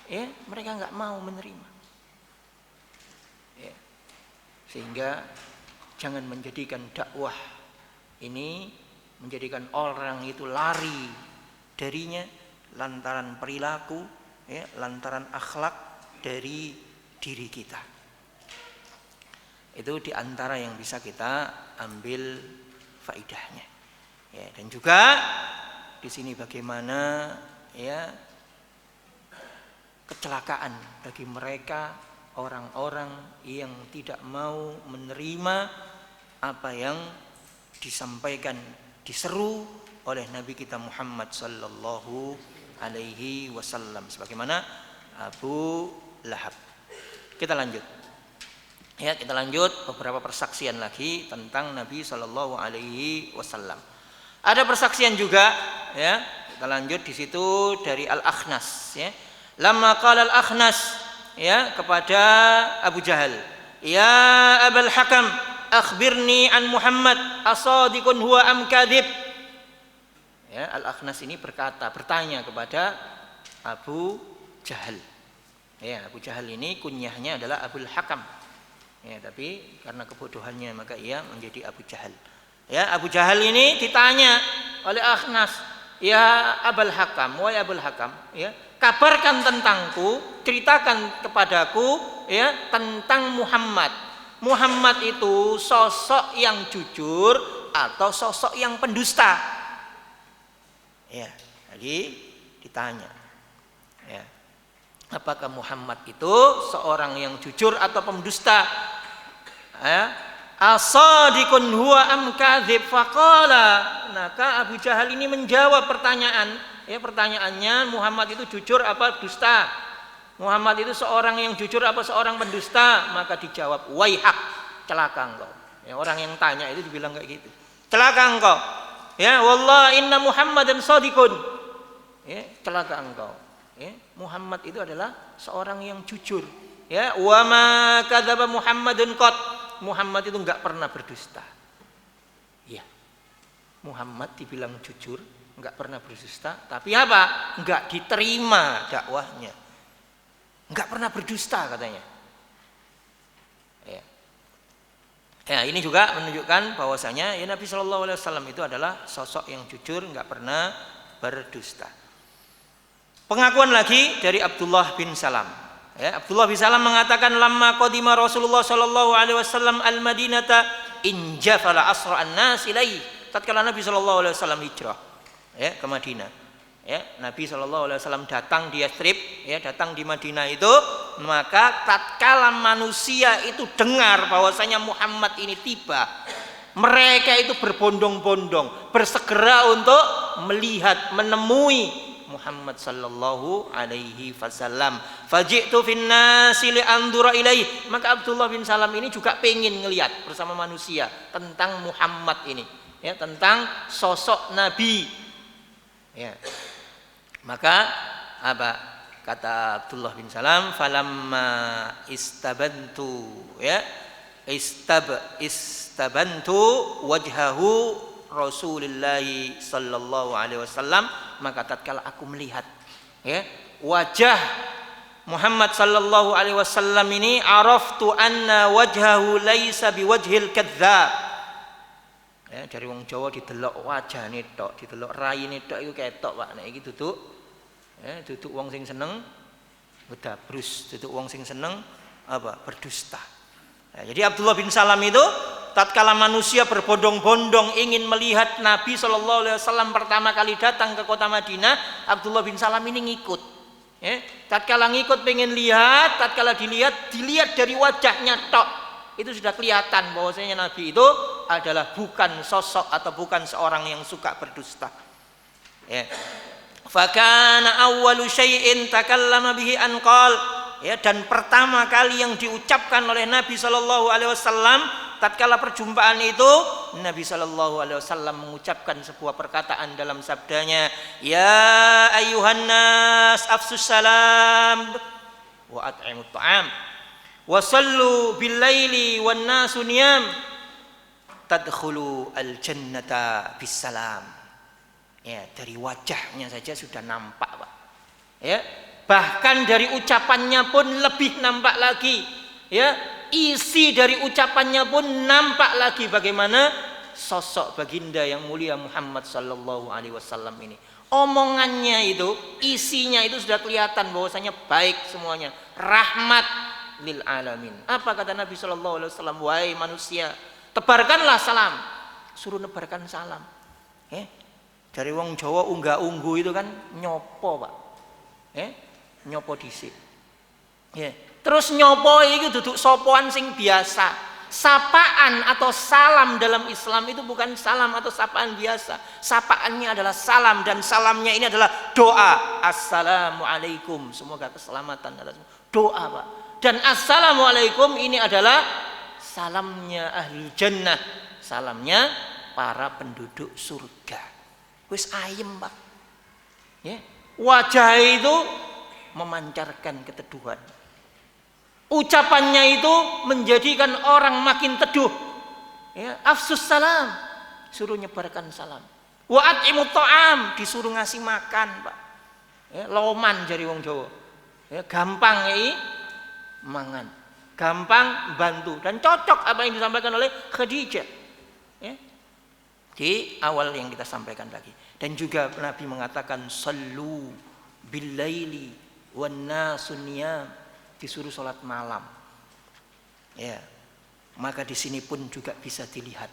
ya, mereka enggak mau menerima. Ya. Sehingga jangan menjadikan dakwah ini menjadikan orang itu lari darinya lantaran perilaku, ya, lantaran akhlak dari diri kita. Itu diantara yang bisa kita ambil faidahnya. Ya, dan juga di sini bagaimana, ya, kecelakaan bagi mereka orang-orang yang tidak mau menerima apa yang disampaikan, diseru oleh Nabi kita Muhammad sallallahu alaihi wasallam, sebagaimana Abu Lahab. Kita lanjut. Ya, kita lanjut beberapa persaksian lagi tentang Nabi sallallahu alaihi wasallam. Ada persaksian juga, ya. Kita lanjut di situ dari Al-Akhnas, ya. Lamma qala Al-Akhnas, ya, kepada Abu Jahal, "Ya Abul Hakam, akhbirni an Muhammad, asadiqun huwa am kadhib?" Ya, Al-Akhnas ini bertanya kepada Abu Jahal. Ya, Abu Jahal ini kunyahnya adalah Abul Hakam. Ya, tapi karena kebodohannya maka ia menjadi Abu Jahal. Ya, Abu Jahal ini ditanya oleh Akhnas, "Ya Abul Hakam, wahai Abul Hakam, ya, kabarkan tentangku, ceritakan kepadaku, ya, tentang Muhammad. Muhammad itu sosok yang jujur atau sosok yang pendusta?" Ya, jadi ditanya, ya, apakah Muhammad itu seorang yang jujur atau pendusta? Ya, Asadiqun huwa am kadzib faqala. Maka Abu Jahal ini menjawab pertanyaan, ya pertanyaannya, Muhammad itu jujur apa dusta? Muhammad itu seorang yang jujur apa seorang pendusta? Maka dijawab, waihak, celaka engkau. Ya, orang yang tanya itu dibilang kayak gitu. Celaka engkau. Ya, wallah inna Muhammadan shadiqun. Ya, celaka engkau. Ya, Muhammad itu adalah seorang yang jujur. Ya, wa ma kadzaba Muhammadun qat. Muhammad itu enggak pernah berdusta. Ya. Muhammad dibilang jujur, enggak pernah berdusta, tapi apa? Enggak diterima dakwahnya. Enggak pernah berdusta katanya. Ya. Ya, ini juga menunjukkan bahwasanya ya Nabi Shallallahu Alaihi Wasallam itu adalah sosok yang jujur, enggak pernah berdusta. Pengakuan lagi dari Abdullah bin Salam. Ya, Abdullah bin Salam mengatakan lamma qadima Rasulullah sallallahu alaihi wasallam al-Madinata injafala asra an-nas ilaihi. Tatkala Nabi sallallahu alaihi wasallam hijrah ya ke Madinah. Ya, Nabi sallallahu alaihi wasallam datang di Yathrib, ya, datang di Madinah itu, maka tatkala manusia itu dengar bahwasanya Muhammad ini tiba, mereka itu berbondong-bondong, bersegera untuk melihat, menemui Muhammad sallallahu alaihi wasallam. Faji'tu fin nasi li andura ilaihi. Maka Abdullah bin Salam ini juga pengen ngelihat bersama manusia tentang Muhammad ini, ya, tentang sosok Nabi. Ya. Maka apa kata Abdullah bin Salam? Falamma istabantu, ya, istabantu wajhahu Rasulullah sallallahu alaihi wasallam, maka tatkala aku melihat ya wajah Muhammad sallallahu alaihi wasallam ini, araftu anna wajhahu laisa biwajhil kadzdzab. Ya, dari wong Jawa didelok wajane tok, didelok raine tok iku ketok Pak, nek iki duduk ya duduk wong sing seneng ngedabrus, duduk wong sing seneng apa berdusta. Ya, jadi Abdullah bin Salam itu tatkala manusia berbondong-bondong ingin melihat Nabi Shallallahu Alaihi Wasallam pertama kali datang ke kota Madinah, Abdullah bin Salam ini ngikut. Ya, tatkala ngikut pengen lihat, tatkala dilihat dari wajahnya tok, itu sudah kelihatan bahwasanya Nabi itu adalah bukan sosok atau bukan seorang yang suka berdusta. Ya. Fakana awwalu syai'in takallama bihi an qal. Ya, dan pertama kali yang diucapkan oleh Nabi Shallallahu Alaihi Wasallam tatkala perjumpaan itu, Nabi Shallallahu Alaihi Wasallam mengucapkan sebuah perkataan dalam sabdanya, ya ayyuhan nas afsus salam wa at'imut ta'am wa sallu bil laili wan nasu niyam tadkhulu al jannata bis salam. Ya, dari wajahnya saja sudah nampak Pak. Ya, bahkan dari ucapannya pun lebih nampak lagi. Ya, isi dari ucapannya pun nampak lagi bagaimana sosok baginda yang mulia Muhammad sallallahu alaihi wasallam ini. Omongannya itu, isinya itu sudah kelihatan bahwasanya baik semuanya, rahmat lil alamin. Apa kata Nabi sallallahu alaihi wasallam? Wahai manusia, tebarkanlah salam. Suruh nebarkan salam. Dari wong Jawa unggah-unggu itu kan nyopo, Pak. Nyopo dhisik. Terus nyopo itu duduk sopoan sing biasa. Sapaan atau salam dalam Islam itu bukan salam atau sapaan biasa. Sapaannya adalah salam, dan salamnya ini adalah doa. Assalamualaikum, semoga keselamatan atas doa, Pak. Dan assalamualaikum ini adalah salamnya ahlul jannah, salamnya para penduduk surga. Wis ayem, Pak. Wajah itu memancarkan keteduhan. Ucapannya itu menjadikan orang makin teduh. Afsus salam, suruh nyebarkan salam. Wa at'imut ta'am, disuruh ngasih makan, Pak. Loman jari wong Jawa. Gampang mangan, gampang bantu, dan cocok apa yang disampaikan oleh Khadijah. Di awal yang kita sampaikan tadi. Dan juga Nabi mengatakan sallu bil laili wan nasu niyam, disuruh salat malam. Maka di sini pun juga bisa dilihat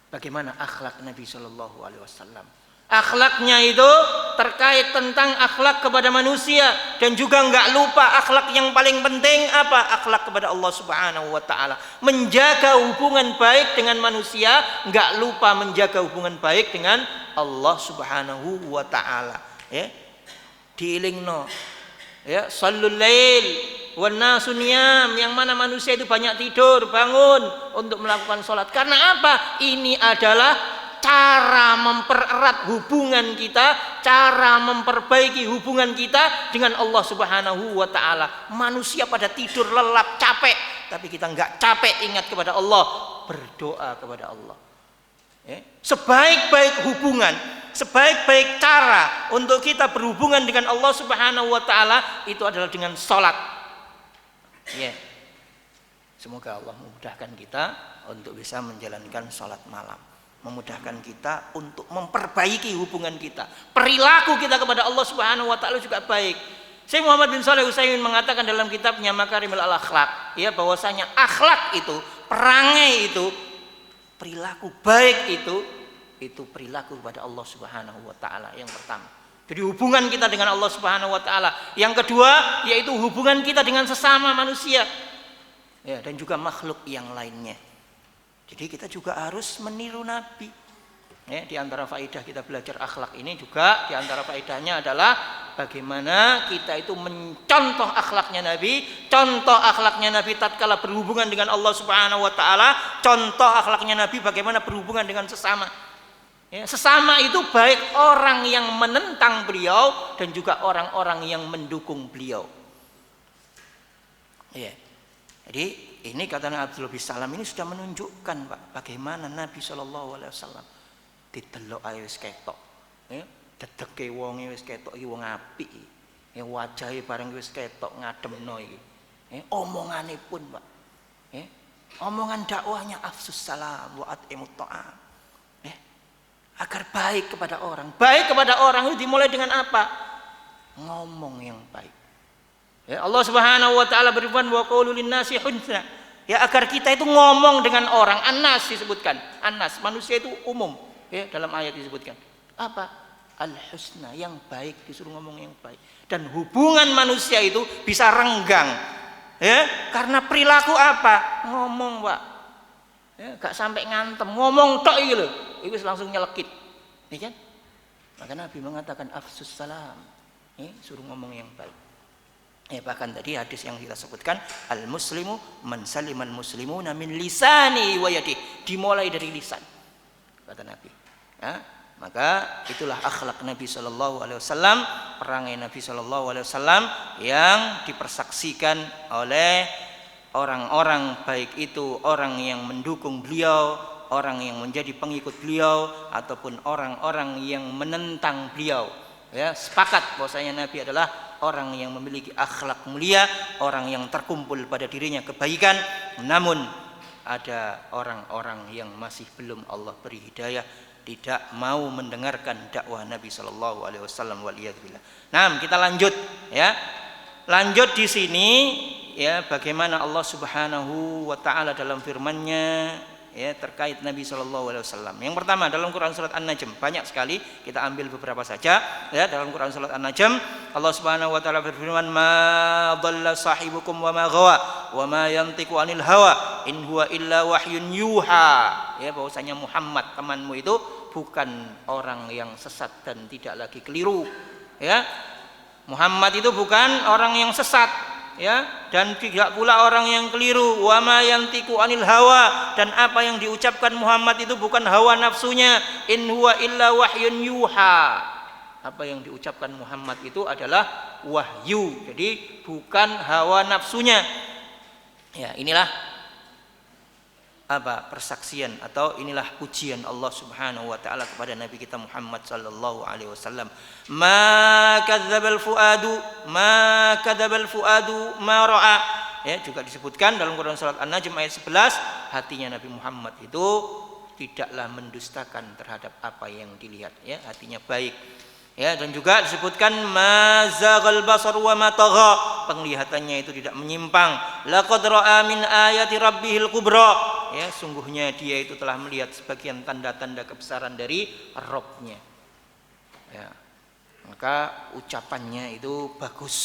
bagaimana akhlak Nabi Shallallahu Alaihi Wasallam. Akhlaknya itu terkait tentang akhlak kepada manusia, dan juga enggak lupa akhlak yang paling penting apa? Akhlak kepada Allah Subhanahu wa taala. Menjaga hubungan baik dengan manusia, enggak lupa menjaga hubungan baik dengan Allah Subhanahu wa taala. Ya. Diilingno. Ya, shallul lail wan nasu niyam, yang mana manusia itu banyak tidur, bangun untuk melakukan salat. Karena apa? Ini adalah cara mempererat hubungan kita, cara memperbaiki hubungan kita dengan Allah Subhanahu wa taala. Manusia pada tidur lelap, capek, tapi kita enggak capek ingat kepada Allah, berdoa kepada Allah. Sebaik-baik hubungan, sebaik-baik cara untuk kita berhubungan dengan Allah Subhanahu wa taala itu adalah dengan salat. Semoga Allah memudahkan kita untuk bisa menjalankan salat malam, memudahkan kita untuk memperbaiki hubungan kita, perilaku kita kepada Allah Subhanahu wa taala juga baik. Syekh Muhammad bin Shalih Utsaimin mengatakan dalam kitabnya Makarimul Akhlaq, bahwasanya akhlak itu, perangai itu, perilaku baik itu perilaku kepada Allah Subhanahu wa taala yang pertama. Jadi hubungan kita dengan Allah Subhanahu wa taala. Yang kedua yaitu hubungan kita dengan sesama manusia. Dan juga makhluk yang lainnya. Jadi kita juga harus meniru Nabi. Di antara faedah kita belajar akhlak ini juga, di antara faedahnya adalah bagaimana kita itu mencontoh akhlaknya Nabi, contoh akhlaknya Nabi tatkala berhubungan dengan Allah Subhanahu wa taala, contoh akhlaknya Nabi bagaimana berhubungan dengan sesama. Sesama itu baik orang yang menentang beliau dan juga orang-orang yang mendukung beliau. Jadi ini kata Nabi Abdullah bin Salam ini sudah menunjukkan Pak, bagaimana Nabi SAW didelok ae wis ketok. Dedeke wonge wis ketok iki wong apik. Wajahe bareng wis ketok ngademno iki. Omongane pun Pak. Omongan dakwahnya afsus salam wa atimut ta'am. Agar baik kepada orang. Baik kepada orang itu dimulai dengan apa? Ngomong yang baik. Allah Subhanahu wa taala berfirman wa qulu linnasi husna. Agar kita itu ngomong dengan orang. An-nas disebutkan. An-nas, manusia itu umum. Dalam ayat disebutkan. Apa? Al-husna, yang baik, disuruh ngomong yang baik. Dan hubungan manusia itu bisa renggang. Karena perilaku apa? Ngomong, Pak. Gak sampai ngantem, ngomong tok iki lho. Iku langsung nyelekit. Kan? Maka Nabi mengatakan afsus salam. Suruh ngomong yang baik. Bahkan tadi hadis yang kita sebutkan, al muslimu man salimal muslimuna min lisani wa yadihi, dimulai dari lisan, kata Nabi. Maka itulah akhlak Nabi sallallahu alaihi wasallam, perangai Nabi sallallahu alaihi wasallam yang dipersaksikan oleh orang-orang, baik itu orang yang mendukung beliau, orang yang menjadi pengikut beliau, ataupun orang-orang yang menentang beliau. Sepakat bahwasanya Nabi adalah orang yang memiliki akhlak mulia, orang yang terkumpul pada dirinya kebaikan. Namun ada orang-orang yang masih belum Allah beri hidayah, tidak mau mendengarkan dakwah Nabi sallallahu alaihi wasallam waliyadzubillah. Nah, kita lanjut Lanjut di sini bagaimana Allah Subhanahu wa taala dalam firman-Nya terkait Nabi sallallahu alaihi wasallam. Yang pertama dalam Quran surat An-Najm, banyak sekali, kita ambil beberapa saja. Dalam Quran surat An-Najm Allah Subhanahu wa taala berfirman, "Ma dhalla sahibukum wa ma ghawa wa ma yantiqu 'anil hawa in huwa illa wahyun yuha." Bahwasanya Muhammad temanmu itu bukan orang yang sesat dan tidak lagi keliru. Muhammad itu bukan orang yang sesat, dan tidak pula orang yang keliru. Wa ma yantiqu 'anil hawa, dan apa yang diucapkan Muhammad itu bukan hawa nafsunya. In huwa illa wahyun yuha. Apa yang diucapkan Muhammad itu adalah wahyu, jadi bukan hawa nafsunya. Inilah persaksian atau inilah pujian Allah Subhanahu wa taala kepada Nabi kita Muhammad sallallahu alaihi wasallam. Ma kadzdzabal fuadu ma ra'a. Juga disebutkan dalam Quran surat An-Najm ayat 11, hatinya Nabi Muhammad itu tidaklah mendustakan terhadap apa yang dilihat, hatinya baik. Dan juga disebutkan mazaghal basar wa ma tagha, penglihatannya itu tidak menyimpang. Laqad ra'a min ayati rabbihil kubra, sungguhnya dia itu telah melihat sebagian tanda-tanda kebesaran dari Rabb-Nya. Ya. Maka ucapannya itu bagus.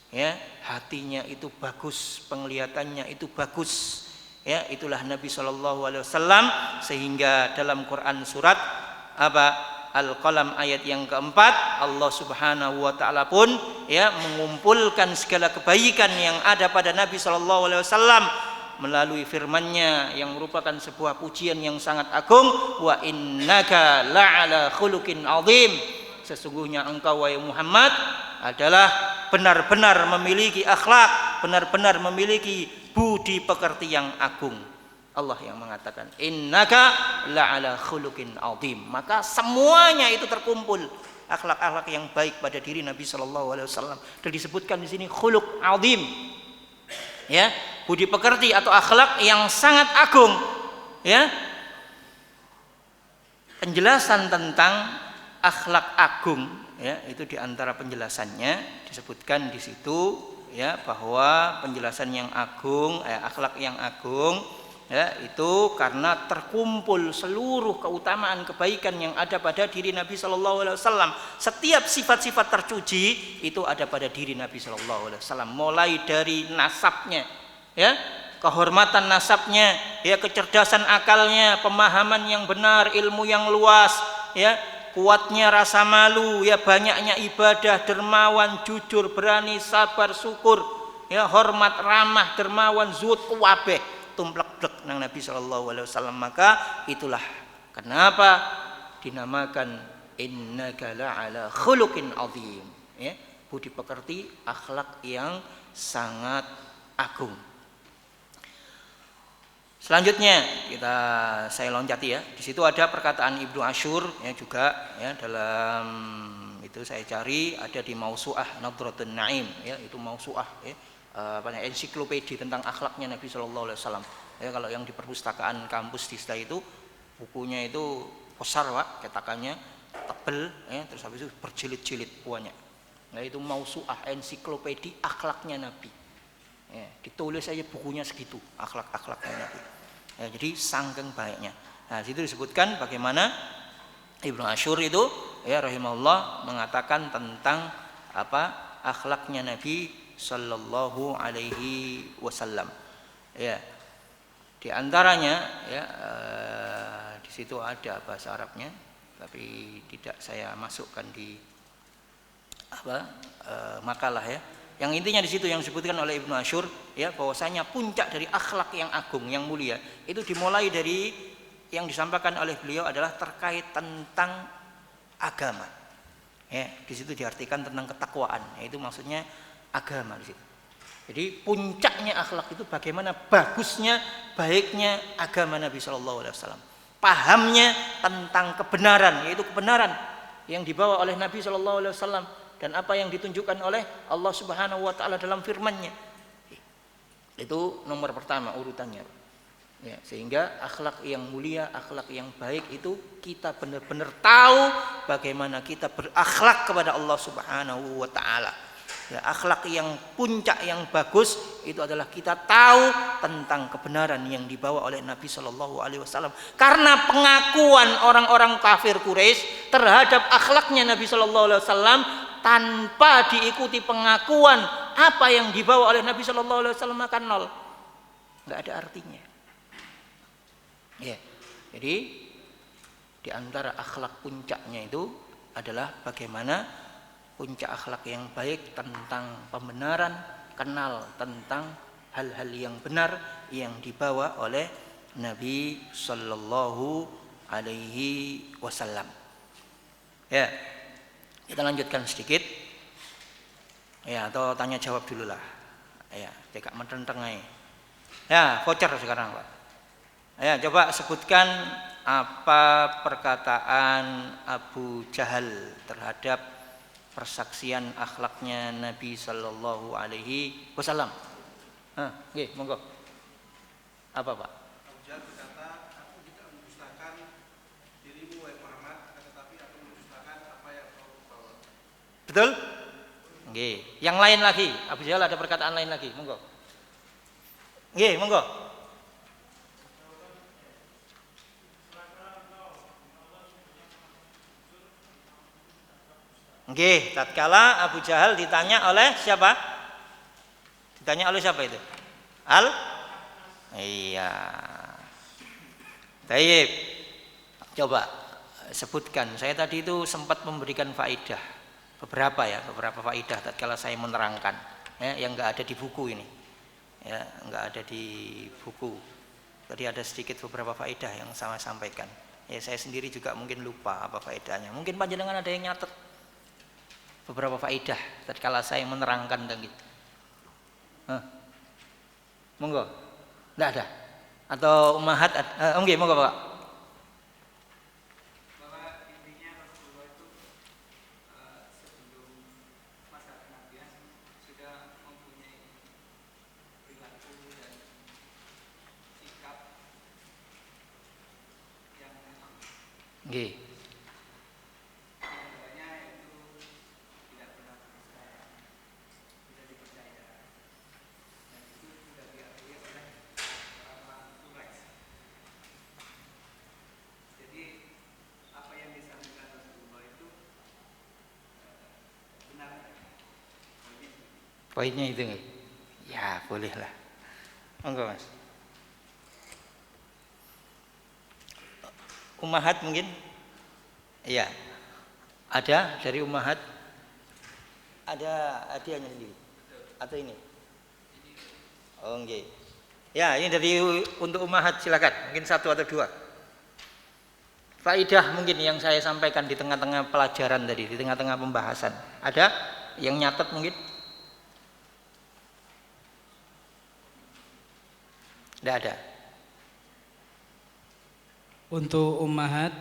Ya, hatinya itu bagus, penglihatannya itu bagus. Ya, itulah Nabi Shallallahu Alaihi Wasallam, sehingga dalam Quran surat apa Al-Qalam ayat yang keempat, Allah Subhanahu Wa Taala pun ya mengumpulkan segala kebaikan yang ada pada Nabi Shallallahu Alaihi Wasallam melalui firman-Nya yang merupakan sebuah pujian yang sangat agung, wa innaka la'ala khuluqin azim, sesungguhnya engkau wahai Muhammad adalah benar-benar memiliki akhlak, benar-benar memiliki budi pekerti yang agung. Allah yang mengatakan innaka la'ala khuluqin azim, maka semuanya itu terkumpul akhlak-akhlak yang baik pada diri Nabi Shallallahu Alaihi Wasallam. Dan disebutkan di sini khuluq azim, ya, budi pekerti atau akhlak yang sangat agung. Ya, penjelasan tentang akhlak agung, ya, itu diantara penjelasannya disebutkan di situ, ya, bahwa penjelasan yang agung, akhlak yang agung, ya, itu karena terkumpul seluruh keutamaan kebaikan yang ada pada diri Nabi Shallallahu Alaihi Wasallam. Setiap sifat-sifat terpuji itu ada pada diri Nabi Shallallahu Alaihi Wasallam, mulai dari nasabnya, ya, kehormatan nasabnya, ya, kecerdasan akalnya, pemahaman yang benar, ilmu yang luas, ya, kuatnya rasa malu, ya, banyaknya ibadah, dermawan, jujur, berani, sabar, syukur, ya, hormat, ramah, dermawan, zuhud, kuwabeh tumplek-plek nang Nabi Shallallahu Alaihi Wasallam. Maka itulah kenapa dinamakan innaka la'ala khuluqin azim, ya, budi pekerti akhlak yang sangat agung. Selanjutnya saya loncati, ya. Di situ ada perkataan Ibnu Asyur, ya, juga, ya, dalam itu saya cari ada di Mausu'ah Nadratun Naim, ya, itu Mausu'ah, ya, ensiklopedia tentang akhlaknya Nabi Shallallahu Alaihi Wasallam. Ya, kalau yang di perpustakaan kampus di setelah itu bukunya itu besar, Pak, cetakannya tebel, ya, terus habis itu berjilid-jilid banyak. Nah, itu Mausu'ah, ensiklopedia akhlaknya Nabi. Ya, ditulis aja bukunya segitu, akhlak-akhlaknya Nabi. Ya, jadi sangking baiknya. Nah, situ disebutkan bagaimana Ibnu Asyur itu, ya, rahimahullah, mengatakan tentang apa akhlaknya Nabi Sallallahu Alaihi Wasallam. Ya, di antaranya, ya, di situ ada bahasa Arabnya, tapi tidak saya masukkan di makalah, ya. Yang intinya di situ yang disebutkan oleh Ibnu Asyur, ya, bahwasanya puncak dari akhlak yang agung, yang mulia, itu dimulai dari yang disampaikan oleh beliau adalah terkait tentang agama. Ya, di situ diartikan tentang ketakwaan, yaitu maksudnya agama di situ. Jadi puncaknya akhlak itu bagaimana bagusnya, baiknya agama Nabi Shallallahu Alaihi Wasallam. Pahamnya tentang kebenaran, yaitu kebenaran yang dibawa oleh Nabi Shallallahu Alaihi Wasallam dan apa yang ditunjukkan oleh Allah Subhanahu Wa Taala dalam firman-Nya. Itu nomor pertama urutannya. Ya, sehingga akhlak yang mulia, akhlak yang baik itu kita benar-benar tahu bagaimana kita berakhlak kepada Allah Subhanahu Wa Taala. Ya, akhlak yang puncak yang bagus itu adalah kita tahu tentang kebenaran yang dibawa oleh Nabi Shallallahu Alaihi Wasallam. Karena pengakuan orang-orang kafir Quraisy terhadap akhlaknya Nabi Shallallahu Alaihi Wasallam tanpa diikuti pengakuan apa yang dibawa oleh Nabi Shallallahu Alaihi Wasallam akan nol, nggak ada artinya. Ya, jadi di antara akhlak puncaknya itu adalah bagaimana puncak akhlak yang baik tentang pembenaran, kenal tentang hal-hal yang benar yang dibawa oleh Nabi Sallallahu Alaihi Wasallam. Ya, kita lanjutkan sedikit, ya, atau tanya jawab dulu lah, ya, cekak mententeng aja. Ya, voucher sekarang, Pak. Ya, coba sebutkan apa perkataan Abu Jahal terhadap persaksian akhlaknya Nabi Sallallahu Alaihi Wasallam. Nggih, monggo. Apa, Pak? Abu Jahal berkata, aku tidak mendustakan dirimu wahai Muhammad, tetapi aku mendustakan apa yang kau bawa. Betul? Nggih. Yang lain lagi, Abu Jahal ada perkataan lain lagi, monggo. Nggih, monggo. Nggih, tatkala Abu Jahal ditanya oleh siapa? Ditanya oleh siapa itu? Iya. Baik. Coba sebutkan. Saya tadi itu sempat memberikan faedah beberapa faedah tatkala saya menerangkan yang enggak ada di buku ini. Ya, enggak ada di buku. Tadi ada sedikit beberapa faedah yang saya sampaikan. Ya, saya sendiri juga mungkin lupa apa faedahnya. Mungkin panjenengan ada yang nyatet beberapa faedah tatkala saya menerangkan tadi. Monggo. Enggak ada. Atau ummahat nggih, monggo Pak. Bahwa intinya Rasulullah itu sebelum masa kenabian sudah mempunyai perilaku dan sikap yang memang Nggih. diantaranya itu tidak pernah berdusta, tidak dipercaya, dan itu sudah diakui oleh orang-orang Quraisy. Jadi apa yang disampaikan Rasulullah itu benar. Poinnya itu nggih. Ya, bolehlah. Monggo Mas. Ummahat mungkin? Iya. Ada dari ummahat? Ada hadiahnya sendiri? Atau ini? Oh nggih. Ya, ini dari untuk ummahat silakan. Mungkin satu atau dua. Faedah mungkin yang saya sampaikan di tengah-tengah pelajaran tadi, di tengah-tengah pembahasan. Ada yang nyatet mungkin? Tidak ada. Untuk ummahat,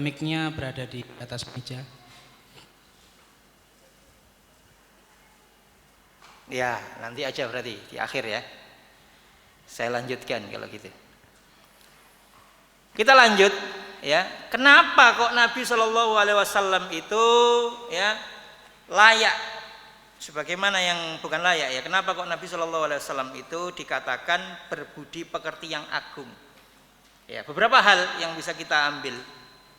mic-nya berada di atas meja. Ya, nanti aja berarti di akhir ya. Saya lanjutkan kalau gitu. Kita lanjut ya. Kenapa kok Nabi Shallallahu Alaihi Wasallam itu ya layak? Sebagaimana yang bukan layak ya. Kenapa kok Nabi Shallallahu Alaihi Wasallam itu dikatakan berbudi pekerti yang agung? Ya, beberapa hal yang bisa kita ambil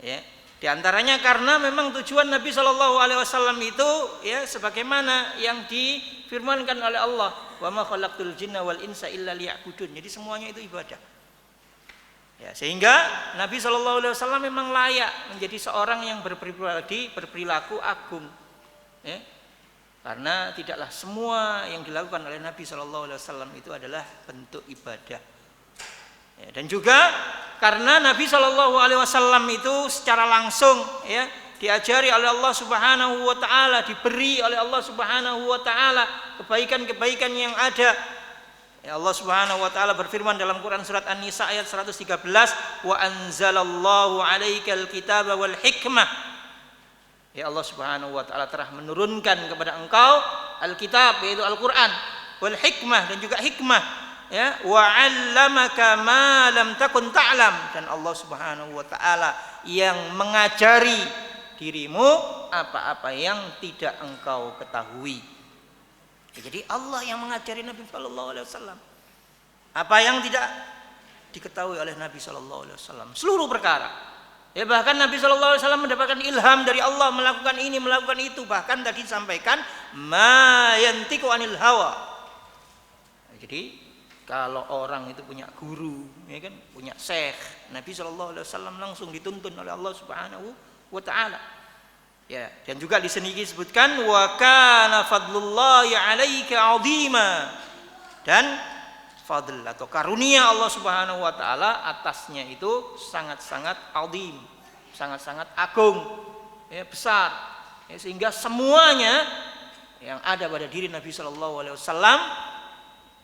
ya. Di antaranya karena memang tujuan Nabi Shallallahu Alaihi Wasallam itu ya sebagaimana yang difirmankan oleh Allah, wa ma khalaqtul jinna wal insa illa liya'budun. Jadi semuanya itu ibadah. Ya, sehingga Nabi Shallallahu Alaihi Wasallam memang layak menjadi seorang yang berperilaku agung. Ya. Karena tidaklah semua yang dilakukan oleh Nabi Shallallahu Alaihi Wasallam itu adalah bentuk ibadah. Ya, dan juga karena Nabi Shallallahu Alaihi Wasallam itu secara langsung ya diajari oleh Allah Subhanahu Wa Taala, diberi oleh Allah Subhanahu Wa Taala kebaikan-kebaikan yang ada. Ya, Allah Subhanahu Wa Taala berfirman dalam Quran surat An-Nisa ayat 113, wa anzalallahu alaikal kitaba wal hikmah. Ya, Allah Subhanahu Wa Taala telah menurunkan kepada engkau Alkitab yaitu Al-Quran, wal hikmah dan juga hikmah. Ya, wa 'allamaka ma lam takun ta'lam, dan Allah Subhanahu wa taala yang mengajari dirimu apa-apa yang tidak engkau ketahui. Ya, jadi Allah yang mengajari Nabi sallallahu alaihi wasallam apa yang tidak diketahui oleh Nabi sallallahu alaihi wasallam, seluruh perkara. Ya, bahkan Nabi sallallahu alaihi wasallam mendapatkan ilham dari Allah melakukan ini, melakukan itu. Bahkan tadi disampaikan ma yantiqu anil hawa. Jadi kalau orang itu punya guru, ya kan, punya syekh, Nabi Shallallahu Alaihi Wasallam langsung dituntun oleh Allah Subhanahu Wa Taala. Ya, dan juga di sini disebutkan wa kana fadlullahi 'alaika 'azima, dan fadl atau karunia Allah Subhanahu Wa Taala atasnya itu sangat-sangat azim, sangat-sangat agung, ya, besar, ya, sehingga semuanya yang ada pada diri Nabi Shallallahu Alaihi Wasallam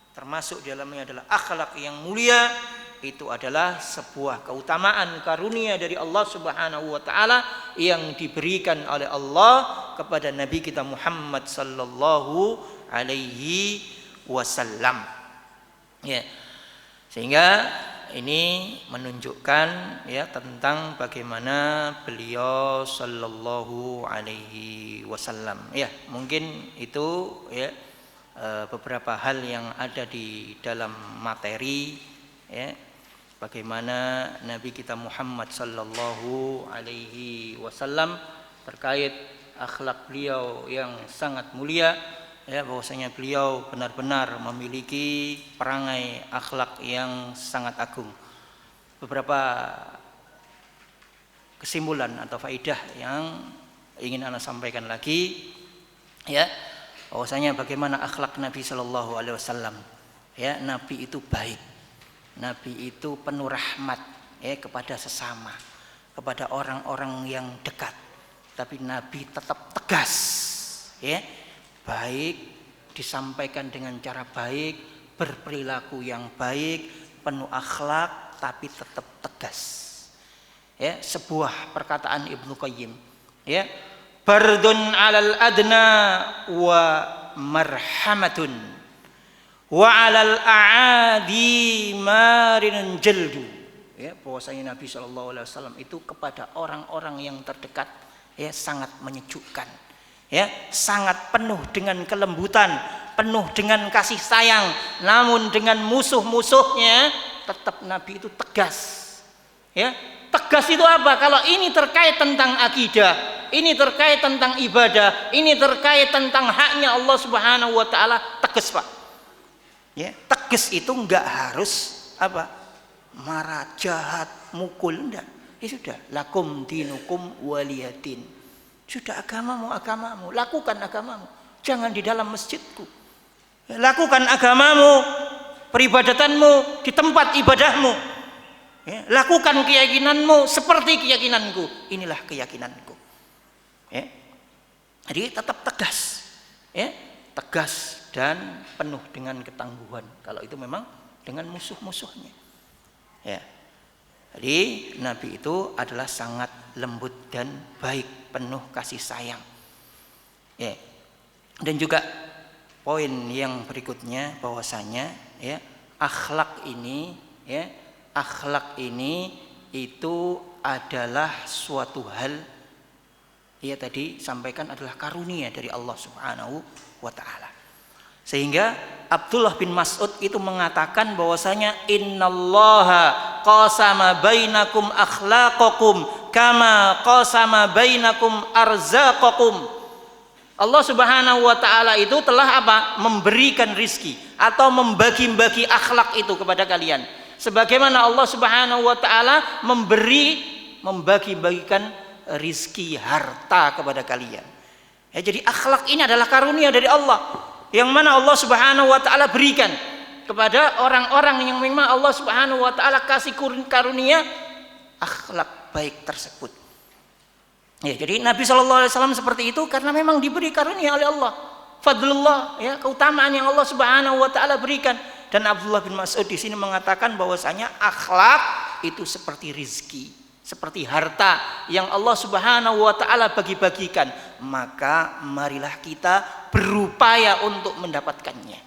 termasuk di dalamnya adalah akhlak yang mulia, itu adalah sebuah keutamaan karunia dari Allah Subhanahu wa taala yang diberikan oleh Allah kepada Nabi kita Muhammad sallallahu alaihi wasallam. Ya. Sehingga ini menunjukkan ya tentang bagaimana beliau sallallahu alaihi wasallam. Ya, mungkin itu ya beberapa hal yang ada di dalam materi ya bagaimana Nabi kita Muhammad sallallahu alaihi wasallam terkait akhlak beliau yang sangat mulia, ya, bahwasanya beliau benar-benar memiliki perangai akhlak yang sangat agung. Beberapa kesimpulan atau faidah yang ingin Anda sampaikan lagi, ya, bahwasanya bagaimana akhlak Nabi Shallallahu Alaihi Wasallam. Ya, Nabi itu baik, Nabi itu penuh rahmat, ya, kepada sesama, kepada orang-orang yang dekat. Tapi Nabi tetap tegas, ya, baik, disampaikan dengan cara baik, berperilaku yang baik, penuh akhlak, tapi tetap tegas. Ya, sebuah perkataan Ibnu Qayyim, ya, bardun alal adna wa marhamatun wa alal aadi marinun jaldu. Ya, bahwasanya Nabi SAW itu kepada orang-orang yang terdekat, ya, sangat menyejukkan, ya, sangat penuh dengan kelembutan, penuh dengan kasih sayang. Namun dengan musuh-musuhnya tetap Nabi itu tegas, ya. Tegas itu apa? Kalau ini terkait tentang akidah, ini terkait tentang ibadah, ini terkait tentang haknya Allah Subhanahu wa taala, tegas, Pak. Ya, tegas itu enggak harus apa? Marah, jahat, mukul, enggak. Ya sudah, lakum dinukum waliyadin. Sudah, agamamu, lakukan agamamu. Jangan di dalam masjidku. Lakukan agamamu, peribadatanmu di tempat ibadahmu. Ya, lakukan keyakinanmu seperti keyakinanku. Inilah keyakinanku. Ya. Jadi tetap tegas, ya, tegas dan penuh dengan ketangguhan. Kalau itu memang dengan musuh-musuhnya. Ya. Jadi Nabi itu adalah sangat lembut dan baik, penuh kasih sayang. Ya. Dan juga poin yang berikutnya bahwasanya, ya, akhlak ini, ya, akhlak ini itu adalah suatu hal, ya, tadi sampaikan adalah karunia dari Allah Subhanahu wa taala. Sehingga Abdullah bin Mas'ud itu mengatakan bahwasanya innallaha qasama bainakum akhlaqakum kama qasama bainakum arzaqakum. Allah Subhanahu wa taala itu telah apa? Memberikan rizki atau membagi-bagi akhlak itu kepada kalian. Sebagaimana Allah Subhanahu wa taala membagi-bagikan rizki harta kepada kalian. Ya, jadi akhlak ini adalah karunia dari Allah yang mana Allah Subhanahu wa taala berikan kepada orang-orang yang memang Allah Subhanahu wa taala kasih karunia akhlak baik tersebut. Ya, jadi Nabi SAW seperti itu karena memang diberi karunia oleh Allah, fadlullah, ya, keutamaan yang Allah Subhanahu wa taala berikan. Dan Abdullah bin Mas'ud di sini mengatakan bahwasanya akhlak itu seperti rizki, seperti harta yang Allah Subhanahu wa taala bagi-bagikan. Maka marilah kita berupaya untuk mendapatkannya.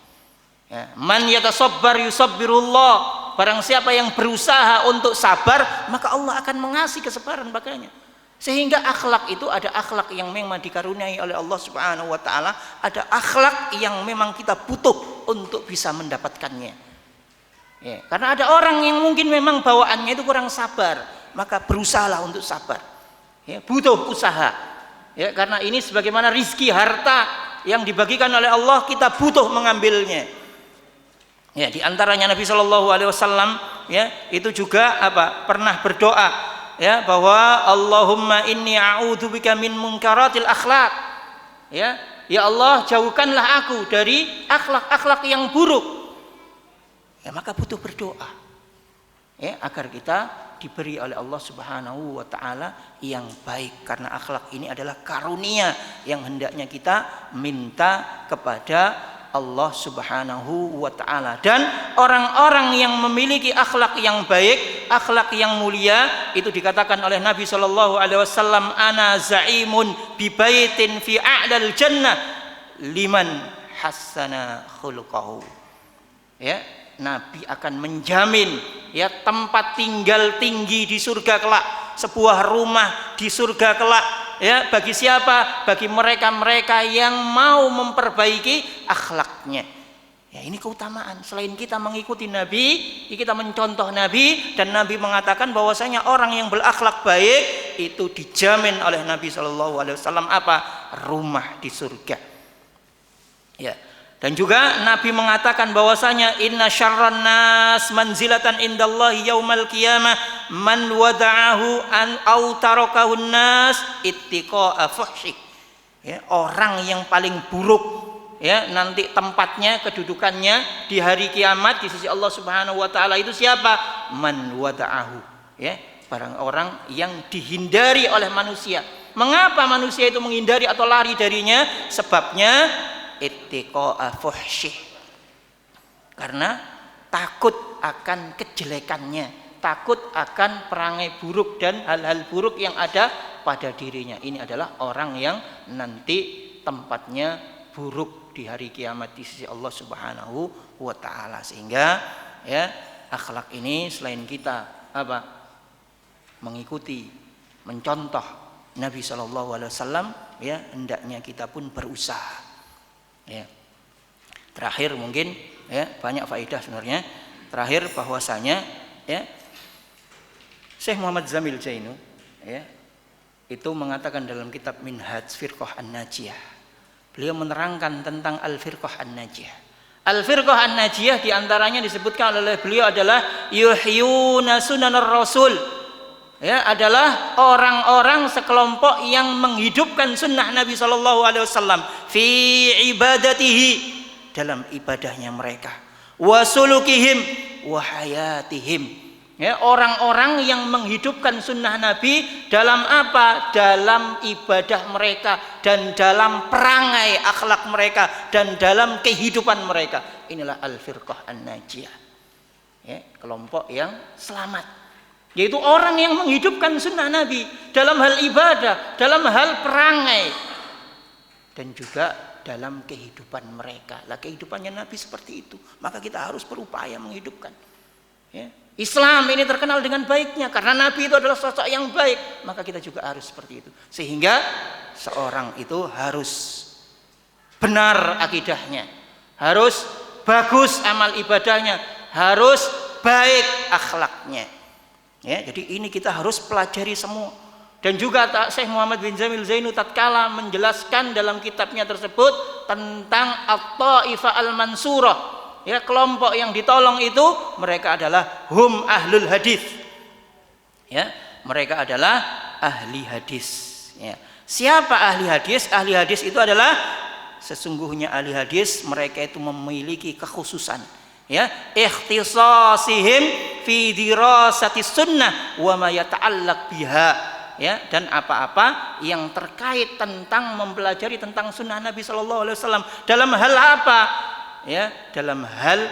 Ya, man yatasabbar yusabbirullah. Barang siapa yang berusaha untuk sabar, maka Allah akan mengasih kesabaran baginya. Sehingga akhlak itu ada akhlak yang memang dikaruniai oleh Allah Subhanahu wa taala, ada akhlak yang memang kita butuh untuk bisa mendapatkannya. Ya, karena ada orang yang mungkin memang bawaannya itu kurang sabar, maka berusahalah untuk sabar. Ya, butuh usaha. Ya, karena ini sebagaimana rizki harta yang dibagikan oleh Allah, kita butuh mengambilnya. Ya, di antaranya Nabi Shallallahu Alaihi Wasallam, ya, itu juga apa? Pernah berdoa, ya, bahwa Allahumma inni a'udzubika min munkaratil akhlak. Ya, ya Allah, jauhkanlah aku dari akhlak-akhlak yang buruk. Ya, maka butuh berdoa, ya, agar kita diberi oleh Allah Subhanahu wa taala yang baik, karena akhlak ini adalah karunia yang hendaknya kita minta kepada Allah Subhanahu wa taala. Dan orang-orang yang memiliki akhlak yang baik, akhlak yang mulia, itu dikatakan oleh Nabi sallallahu alaihi wasallam, ana zaimun bi baitin fi a'lal jannah liman hassana khuluquhu. Ya, Nabi akan menjamin, ya, tempat tinggal tinggi di surga kelak, sebuah rumah di surga kelak, ya, bagi siapa? Bagi mereka-mereka yang mau memperbaiki akhlaknya. Ya, ini keutamaan. Selain kita mengikuti Nabi, kita mencontoh Nabi, dan Nabi mengatakan bahwasanya orang yang berakhlak baik itu dijamin oleh Nabi Shallallahu Alaihi Wasallam apa? Rumah di surga. Ya. Dan juga Nabi mengatakan bahwasanya inna syarran nas manzilatan indallahi yaumal qiyamah man wada'ahu an au tarakahu nas ittiqa'a fuhsyik. Ya, orang yang paling buruk ya nanti tempatnya, kedudukannya di hari kiamat di sisi Allah Subhanahu wa taala itu siapa? Man wada'ahu, ya, orang yang dihindari oleh manusia. Mengapa manusia itu menghindari atau lari darinya? Sebabnya ittiqa'a fuhsyih. Karena takut akan kejelekannya, takut akan perangai buruk dan hal-hal buruk yang ada pada dirinya. Ini adalah orang yang nanti tempatnya buruk di hari kiamat di sisi Allah Subhanahu wa taala. Sehingga ya akhlak ini selain kita apa? Mengikuti, mencontoh Nabi Shallallahu alaihi wasallam, ya hendaknya kita pun berusaha. Ya. Terakhir mungkin ya banyak faedah sebenarnya. Terakhir bahwasanya ya Syekh Muhammad Zamil Zainu ya itu mengatakan dalam kitab Minhaj Firqah An-Najiyah. Beliau menerangkan tentang Al-Firqah An-Najiyah. Al-Firqah An-Najiyah diantaranya disebutkan oleh beliau adalah yuhyuna sunanar rasul. Ya, adalah orang-orang sekelompok yang menghidupkan sunnah Nabi Shallallahu Alaihi Wasallam fi ibadatihi, dalam ibadahnya mereka, wasulukihim wahayatihim. Ya, orang-orang yang menghidupkan sunnah Nabi dalam apa? Dalam ibadah mereka dan dalam perangai akhlak mereka dan dalam kehidupan mereka. Inilah Al-Firqah An-Najiyah. Ya, kelompok yang selamat. Yaitu orang yang menghidupkan sunnah Nabi dalam hal ibadah, dalam hal perangai, dan juga dalam kehidupan mereka. Lah kehidupannya Nabi seperti itu, maka kita harus berupaya menghidupkan. Ya. Islam ini terkenal dengan baiknya karena Nabi itu adalah sosok yang baik, maka kita juga harus seperti itu. Sehingga seorang itu harus benar akidahnya, harus bagus amal ibadahnya, harus baik akhlaknya. Ya, jadi ini kita harus pelajari semua. Dan juga Syekh Muhammad bin Jamil Zainu tatkala menjelaskan dalam kitabnya tersebut tentang At-Taifah Al-Mansurah. Ya, kelompok yang ditolong itu mereka adalah hum ahlul hadis. Ya, mereka adalah ahli hadis. Ya. Siapa ahli hadis? Ahli hadis itu adalah sesungguhnya ahli hadis mereka itu memiliki kekhususan. Ya, ikhtisasihim fi dirasati sunnah wa ma yata'allaq biha. Ya, dan apa-apa yang terkait tentang mempelajari tentang sunnah Nabi Shallallahu Alaihi Wasallam dalam hal apa? Ya, dalam hal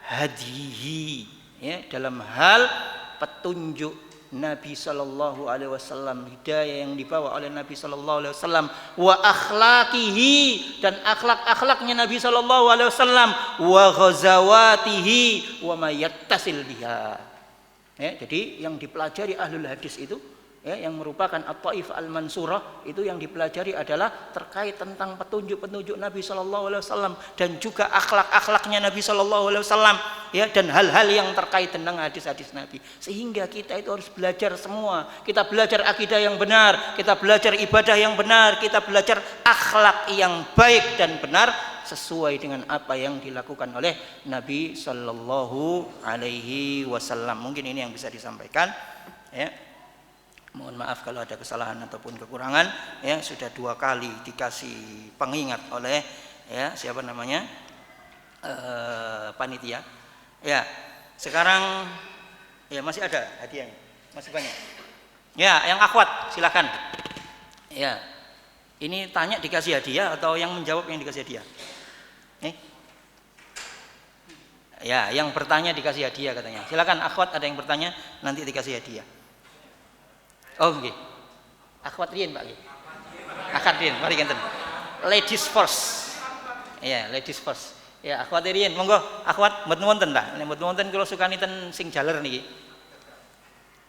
hadihi, ya, dalam hal petunjuk Nabi Shallallahu Alaihi Wasallam, hidayah yang dibawa oleh Nabi Shallallahu Alaihi Wasallam, wa akhlaqihi, dan akhlak-akhlaknya Nabi Shallallahu Alaihi Wasallam, wa ghazawatihi, wa ma yattasil biha. Ya, jadi yang dipelajari ahlul hadis itu, ya, yang merupakan At-Taifah Al-Mansurah itu yang dipelajari adalah terkait tentang petunjuk-petunjuk Nabi Shallallahu Alaihi Wasallam dan juga akhlak-akhlaknya Nabi Shallallahu Alaihi Wasallam, ya, dan hal-hal yang terkait tentang hadis-hadis Nabi. Sehingga kita itu harus belajar semua. Kita belajar akidah yang benar, kita belajar ibadah yang benar, kita belajar akhlak yang baik dan benar sesuai dengan apa yang dilakukan oleh Nabi Shallallahu Alaihi Wasallam. Mungkin ini yang bisa disampaikan. Ya. Mohon maaf kalau ada kesalahan ataupun kekurangan. Ya, sudah 2 kali dikasih pengingat oleh ya siapa namanya panitia. Ya, sekarang ya masih ada hadiahnya, masih banyak. Ya, yang akhwat silakan. Ya, ini tanya dikasih hadiah atau yang menjawab yang dikasih hadiah? Ya, yang bertanya dikasih hadiah katanya. Silakan akhwat, ada yang bertanya nanti dikasih hadiah. Oh nggih. Akhwat riyen Pak nggih. Akad riyen, mari ngenten. Ladies first. Ya, ladies first. Ya, akhwat riyen, monggo akhwat mboten wonten ta? Nek mboten wonten kula sukaniten sing jaler niki.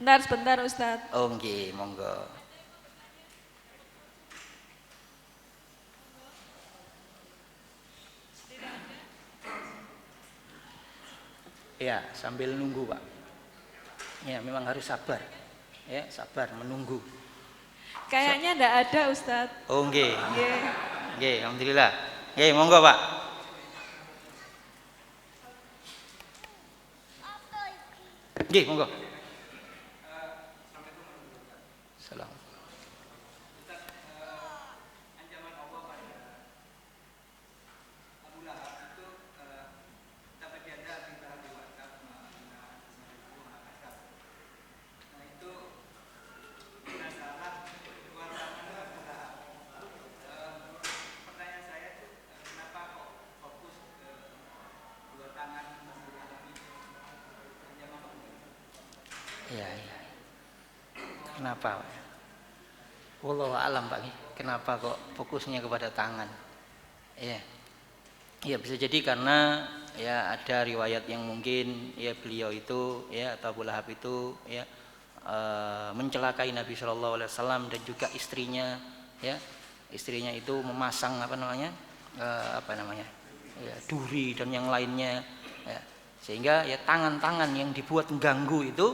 Sebentar Ustaz. Oh nggih, monggo. Ya, sambil nunggu, Pak. Ya, memang harus sabar. Ya, sabar menunggu. Kayaknya enggak ada, Ustadz. Oh, nggih. Nggih. Nggih, alhamdulillah. Nggih, monggo, Pak. Nggih, monggo. Salam. Ancaman Allah pada Abu Lahab itu dapat dianda antara dewasa nah itu masalah keluarga Abu Lahab. Pertanyaan saya itu kenapa kok fokus ke dua tangan Abu Lahab ini? Ancaman Allah. Iya, iya. Kenapa, Pak? Wallahu a'lam, Pak. Kenapa kok fokusnya kepada tangan? Iya. Ya bisa jadi karena ya ada riwayat yang mungkin ya beliau itu ya atau Abu Lahab itu ya mencelakai Nabi Shallallahu Alaihi Wasallam dan juga istrinya ya istrinya itu memasang ya, duri dan yang lainnya ya. Sehingga ya tangan-tangan yang dibuat mengganggu itu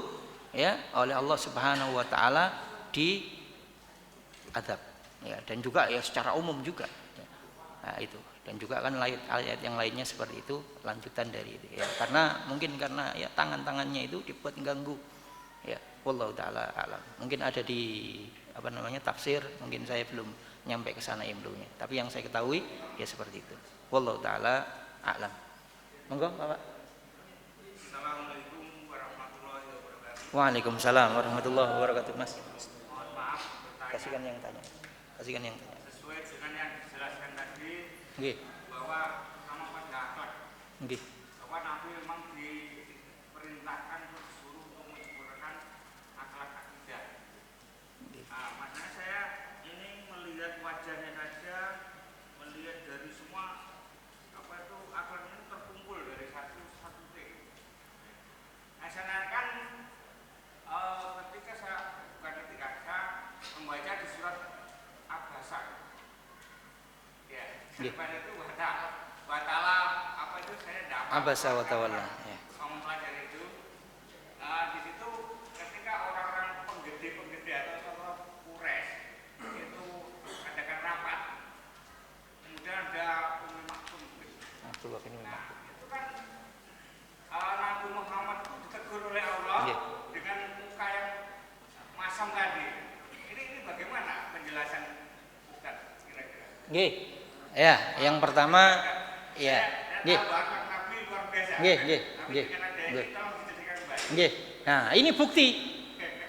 ya oleh Allah Subhanahu Wa Taala diadab ya dan juga ya secara umum juga ya. Nah, itu dan juga kan ayat yang lainnya seperti itu lanjutan dari itu ya karena ya tangan-tangannya itu dibuat mengganggu ya wallahu taala alam mungkin ada di tafsir mungkin saya belum nyampe ke sana ilmunya tapi yang saya ketahui ya seperti itu wallahu taala alam monggo Bapak. Assalamualaikum warahmatullahi wabarakatuh. Waalaikumsalam warahmatullahi wabarakatuh Mas. Mohon maaf bertanya. Kasihkan yang tanya. Sesuai dengan yang dijelaskan tadi Nggih. bahwa sama Pak Gatot Nggih. bahwa Nabi memang diperintahkan disuruh untuk menyempurnakan akhlak akidah. Nah, makanya saya ini melihat wajahnya saja, melihat dari semua akhlak ini terkumpul dari satu titik. Nah, saya kan ketika saya membaca di surat Abasa, ya, daripada itu batala apa itu saya dapat. Abasa wa tawalla. Ya. Mempelajari itu, di situ ketika orang-orang penggede atau tokoh Quraisy itu adakan rapat, kemudian ada Umi Maktum. Abdullah bin Umi Maktum. Itu kan Nabi Muhammad itu ditegur oleh Allah Iya. dengan muka yang masam tadi. Ini bagaimana penjelasan Ustaz kira-kira? Nggih. Ya, yang pertama ya. Nggih. Nabi luar biasa. Nggih. Tapi dengan ada yang kita harus dijadikan baik. Nggih. Nah, ini bukti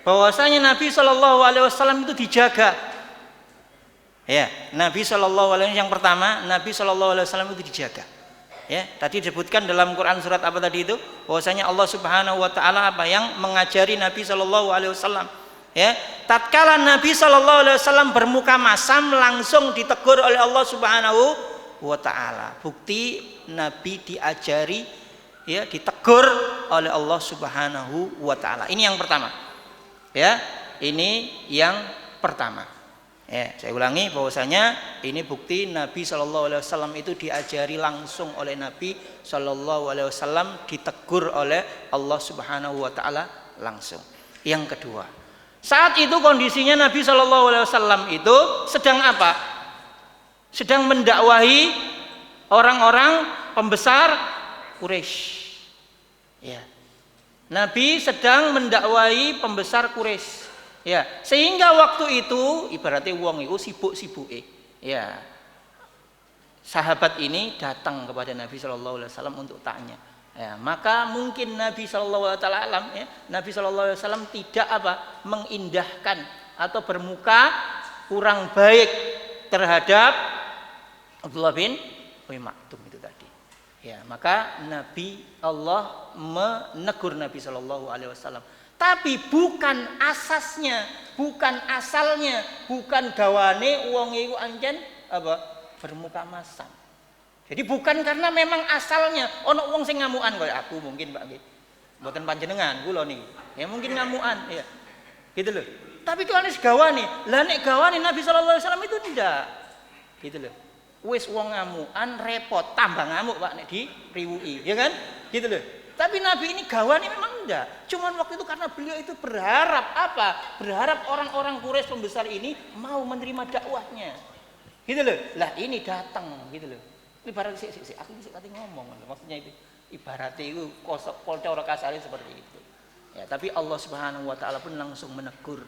bahwasanya Nabi Shallallahu Alaihi Wasallam itu dijaga. Ya, Nabi Shallallahu Alaihi Wasallam yang pertama, Nabi Shallallahu Alaihi Wasallam itu dijaga. Ya, tadi disebutkan dalam Quran surat apa tadi itu? Bahwasanya Allah Subhanahu Wa Taala apa yang mengajari Nabi Shallallahu Alaihi Wasallam. Ya, tatkala Nabi Shallallahu Alaihi Wasallam bermuka masam langsung ditegur oleh Allah Subhanahu Wa Taala. Bukti Nabi diajari, ya, ditegur oleh Allah Subhanahu Wa Taala. Ini yang pertama. Ya, ini yang pertama. Ya, saya ulangi bahwasanya ini bukti Nabi Shallallahu Alaihi Wasallam itu diajari langsung oleh Nabi Shallallahu Alaihi Wasallam ditegur oleh Allah Subhanahu Wa Taala langsung. Yang kedua, saat itu kondisinya Nabi Shallallahu Alaihi Wasallam itu sedang apa? Sedang mendakwahi orang-orang pembesar Quraisy. Ya, Nabi sedang mendakwahi pembesar Quraisy. Ya, sehingga waktu itu ibaratnya wong itu sibuk-sibuke. Ya. Sahabat ini datang kepada Nabi Shallallahu Alaihi Wasallam untuk tanya. Ya, maka mungkin Nabi Shallallahu Alaihi Wasallam tidak mengindahkan atau bermuka kurang baik terhadap Abdullah bin Umi Maktum itu tadi. Ya, maka Allah menegur Nabi Shallallahu Alaihi Wasallam. Tapi bukan asasnya, bukan asalnya, bukan gawane wong iku anjen bermuka masam. Jadi bukan karena memang asalnya ono wong sing ngamukan kaya aku mungkin Pak nggih. Mboten panjenengan kula niki. Ya mungkin ngamukan ya. Gitu loh. Tapi kalau nek gawane, lah nek gawane Nabi sallallahu alaihi wasallam itu ndak. Gitu loh. Wis wong ngamukan repot tambah ngamuk Pak nek diriwuki, ya kan? Gitu loh. Tapi Nabi ini gawane memang enggak. Cuman waktu itu karena beliau itu berharap apa? Berharap orang-orang Quraisy pembesar ini mau menerima dakwahnya. Gitu loh. Lah ini datang gitu loh. Ibarat aku bisa tadi ngomong, maksudnya itu ibaratnya itu kosok polda orang kasar seperti itu. Ya, tapi Allah Subhanahu wa taala pun langsung menegur.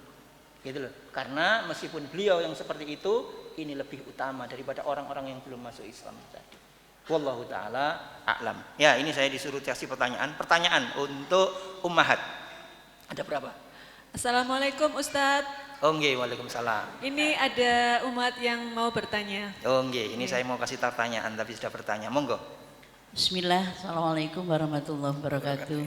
Gitu loh. Karena meskipun beliau yang seperti itu, ini lebih utama daripada orang-orang yang belum masuk Islam tadi. Wallahu taala a'lam. Ya, ini saya disuruh kasih pertanyaan untuk ummahat. Ada berapa? Assalamualaikum Ustadz. Oh nggih, waalaikumsalam. Ini ada umat yang mau bertanya. Oh nggih, ini saya mau kasih pertanyaan tapi sudah bertanya. Monggo. Bismillah, Assalamualaikum warahmatullahi wabarakatuh.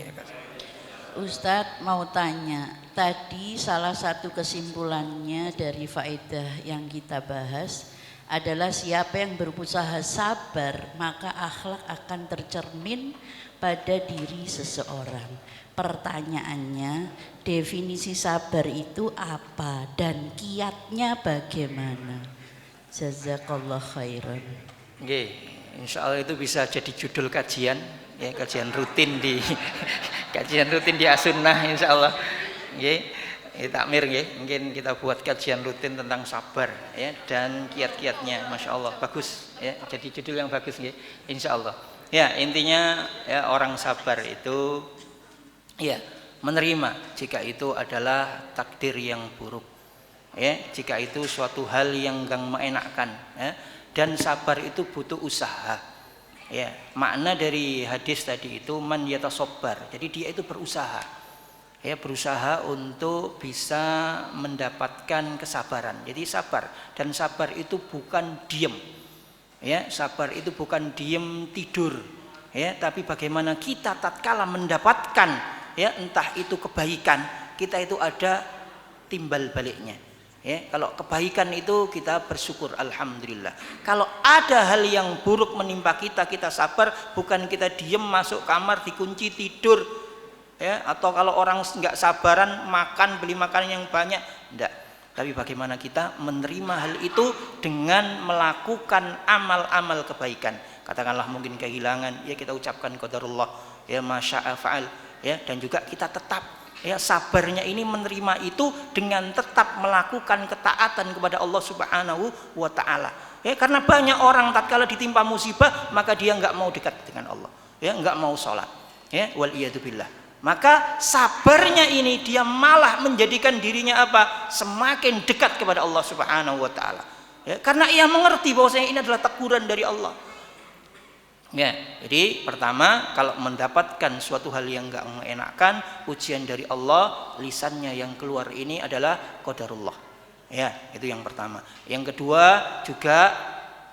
Ustadz mau tanya, tadi salah satu kesimpulannya dari faedah yang kita bahas adalah siapa yang berusaha sabar maka akhlak akan tercermin pada diri seseorang. Pertanyaannya, definisi sabar itu apa dan kiatnya bagaimana? Jazakallah khairan. Nggih, insyaallah itu bisa jadi judul kajian, ya, kajian rutin di As-Sunnah insyaallah. Nggih. Takmir nggih, mungkin kita buat kajian rutin tentang sabar ya dan kiat-kiatnya. Masya Allah, bagus ya, jadi judul yang bagus nggih, insya Allah. Ya, intinya ya, orang sabar itu ya menerima jika itu adalah takdir yang buruk ya, jika itu suatu hal yang enggak mengenakan ya, dan sabar itu butuh usaha ya. Makna dari hadis tadi itu man yatasobbar, jadi dia itu berusaha ya, berusaha untuk bisa mendapatkan kesabaran. Jadi sabar, dan sabar itu bukan diem ya, sabar itu bukan diem tidur ya, tapi bagaimana kita tatkala mendapatkan ya, entah itu kebaikan, kita itu ada timbal baliknya ya. Kalau kebaikan itu kita bersyukur alhamdulillah. Kalau ada hal yang buruk menimpa kita, kita sabar, bukan kita diem masuk kamar dikunci tidur ya, atau kalau orang nggak sabaran makan, beli makanan yang banyak, enggak. Tapi bagaimana kita menerima hal itu dengan melakukan amal-amal kebaikan. Katakanlah mungkin kehilangan, ya kita ucapkan qadarullah, ya masya'a fa'al, ya, dan juga kita tetap ya sabarnya ini menerima itu dengan tetap melakukan ketaatan kepada Allah Subhanahu wa taala. Ya, karena banyak orang tatkala ditimpa musibah maka dia nggak mau dekat dengan Allah, ya, nggak mau sholat, ya, wal iyadu billah. Maka sabarnya ini dia malah menjadikan dirinya apa? Semakin dekat kepada Allah Subhanahu wa taala. Ya, karena ia mengerti bahwasanya ini adalah teguran dari Allah. Ya, jadi pertama kalau mendapatkan suatu hal yang enggak mengenakan, ujian dari Allah, lisannya yang keluar ini adalah qadarullah. Ya, itu yang pertama. Yang kedua juga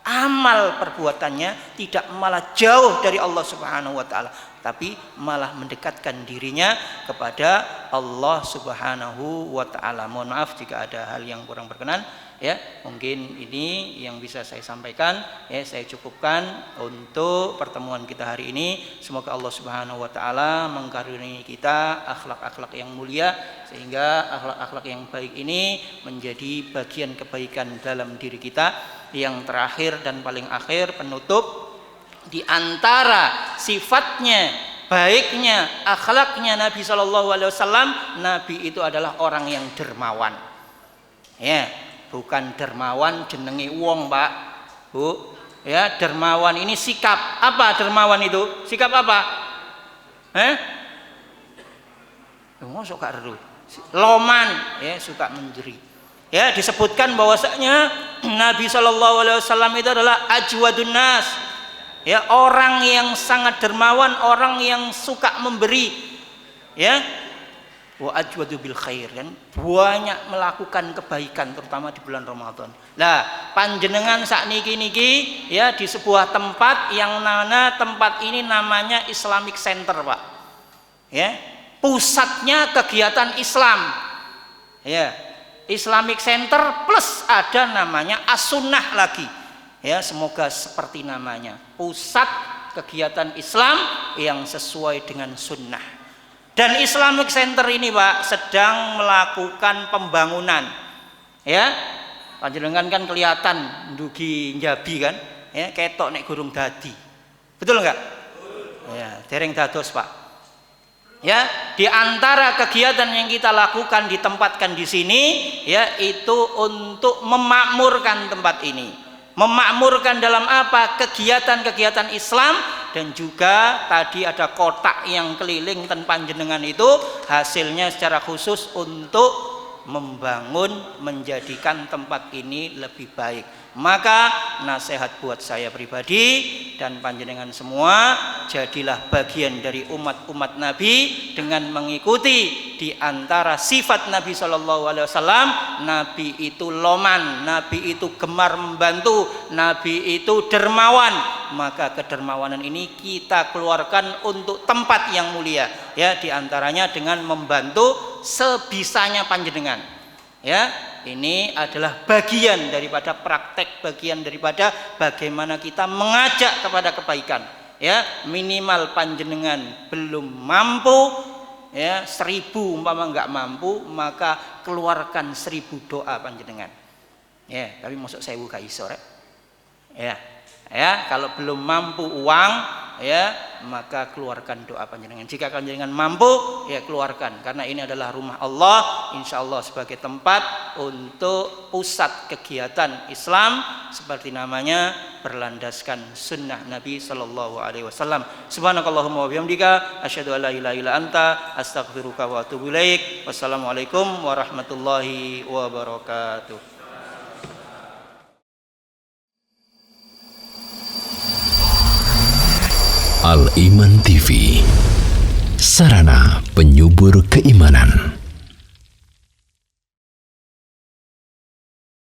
amal perbuatannya tidak malah jauh dari Allah Subhanahu wa taala, tapi malah mendekatkan dirinya kepada Allah Subhanahu wa taala. Mohon maaf jika ada hal yang kurang berkenan ya. Mungkin ini yang bisa saya sampaikan ya, saya cukupkan untuk pertemuan kita hari ini. Semoga Allah Subhanahu wa taala mengkaruniai kita akhlak-akhlak yang mulia sehingga akhlak-akhlak yang baik ini menjadi bagian kebaikan dalam diri kita. Yang terakhir dan paling akhir penutup, di antara sifatnya baiknya akhlaknya Nabi SAW, Nabi itu adalah orang yang dermawan ya, bukan dermawan jenenge wong Pak Bu ya. Dermawan ini sikap. Apa dermawan itu? Sikap apa? Mosok gak ero. Loman ya, suka menjeri. Ya, disebutkan bahwasanya Nabi SAW itu adalah ajwadun nas. Ya, orang yang sangat dermawan, orang yang suka memberi. Ya. Wa ajwadu bil khair, kan banyak melakukan kebaikan terutama di bulan Ramadan. Lah, panjenengan sakniki ya di sebuah tempat yang mana tempat ini namanya Islamic Center, Pak. Ya. Pusatnya kegiatan Islam. Ya. Islamic Center plus ada namanya As-Sunnah lagi ya, semoga seperti namanya, pusat kegiatan Islam yang sesuai dengan sunnah. Dan Islamic Center ini Pak sedang melakukan pembangunan ya. Panjenengan kan kelihatan ndugi njabi kan ya, ketok nek gurung dadi, betul enggak? Ya, dereng dados Pak Ya, di antara kegiatan yang kita lakukan ditempatkan di sini ya itu untuk memakmurkan tempat ini. Memakmurkan dalam apa? Kegiatan-kegiatan Islam, dan juga tadi ada kotak yang keliling ten panjenengan itu hasilnya secara khusus untuk membangun, menjadikan tempat ini lebih baik. Maka nasihat buat saya pribadi dan panjenengan semua, jadilah bagian dari umat-umat Nabi dengan mengikuti di antara sifat Nabi Shallallahu Alaihi Wasallam. Nabi itu loman, Nabi itu gemar membantu, Nabi itu dermawan. Maka kedermawanan ini kita keluarkan untuk tempat yang mulia, ya, di antaranya dengan membantu sebisanya panjenengan. Ya, ini adalah bagian daripada praktek, bagian daripada bagaimana kita mengajak kepada kebaikan. Ya, minimal panjenengan belum mampu, ya, 1000 umpama enggak mampu, maka keluarkan 1000 doa panjenengan. Ya, tapi masuk 1000 gak iso rek. Ya, kalau belum mampu uang, ya, maka keluarkan doa panjenengan. Jika panjenengan mampu, ya keluarkan, karena ini adalah rumah Allah, insya Allah sebagai tempat untuk pusat kegiatan Islam seperti namanya, berlandaskan sunnah Nabi Sallallahu Alaihi Wasallam. Subhanakallahumma wa bihamdika, asyhadu an la ilaha illa anta, astaghfiruka wa atubu ilaik. Wassalamualaikum warahmatullahi wabarakatuh. Al Iman TV, sarana penyubur keimanan.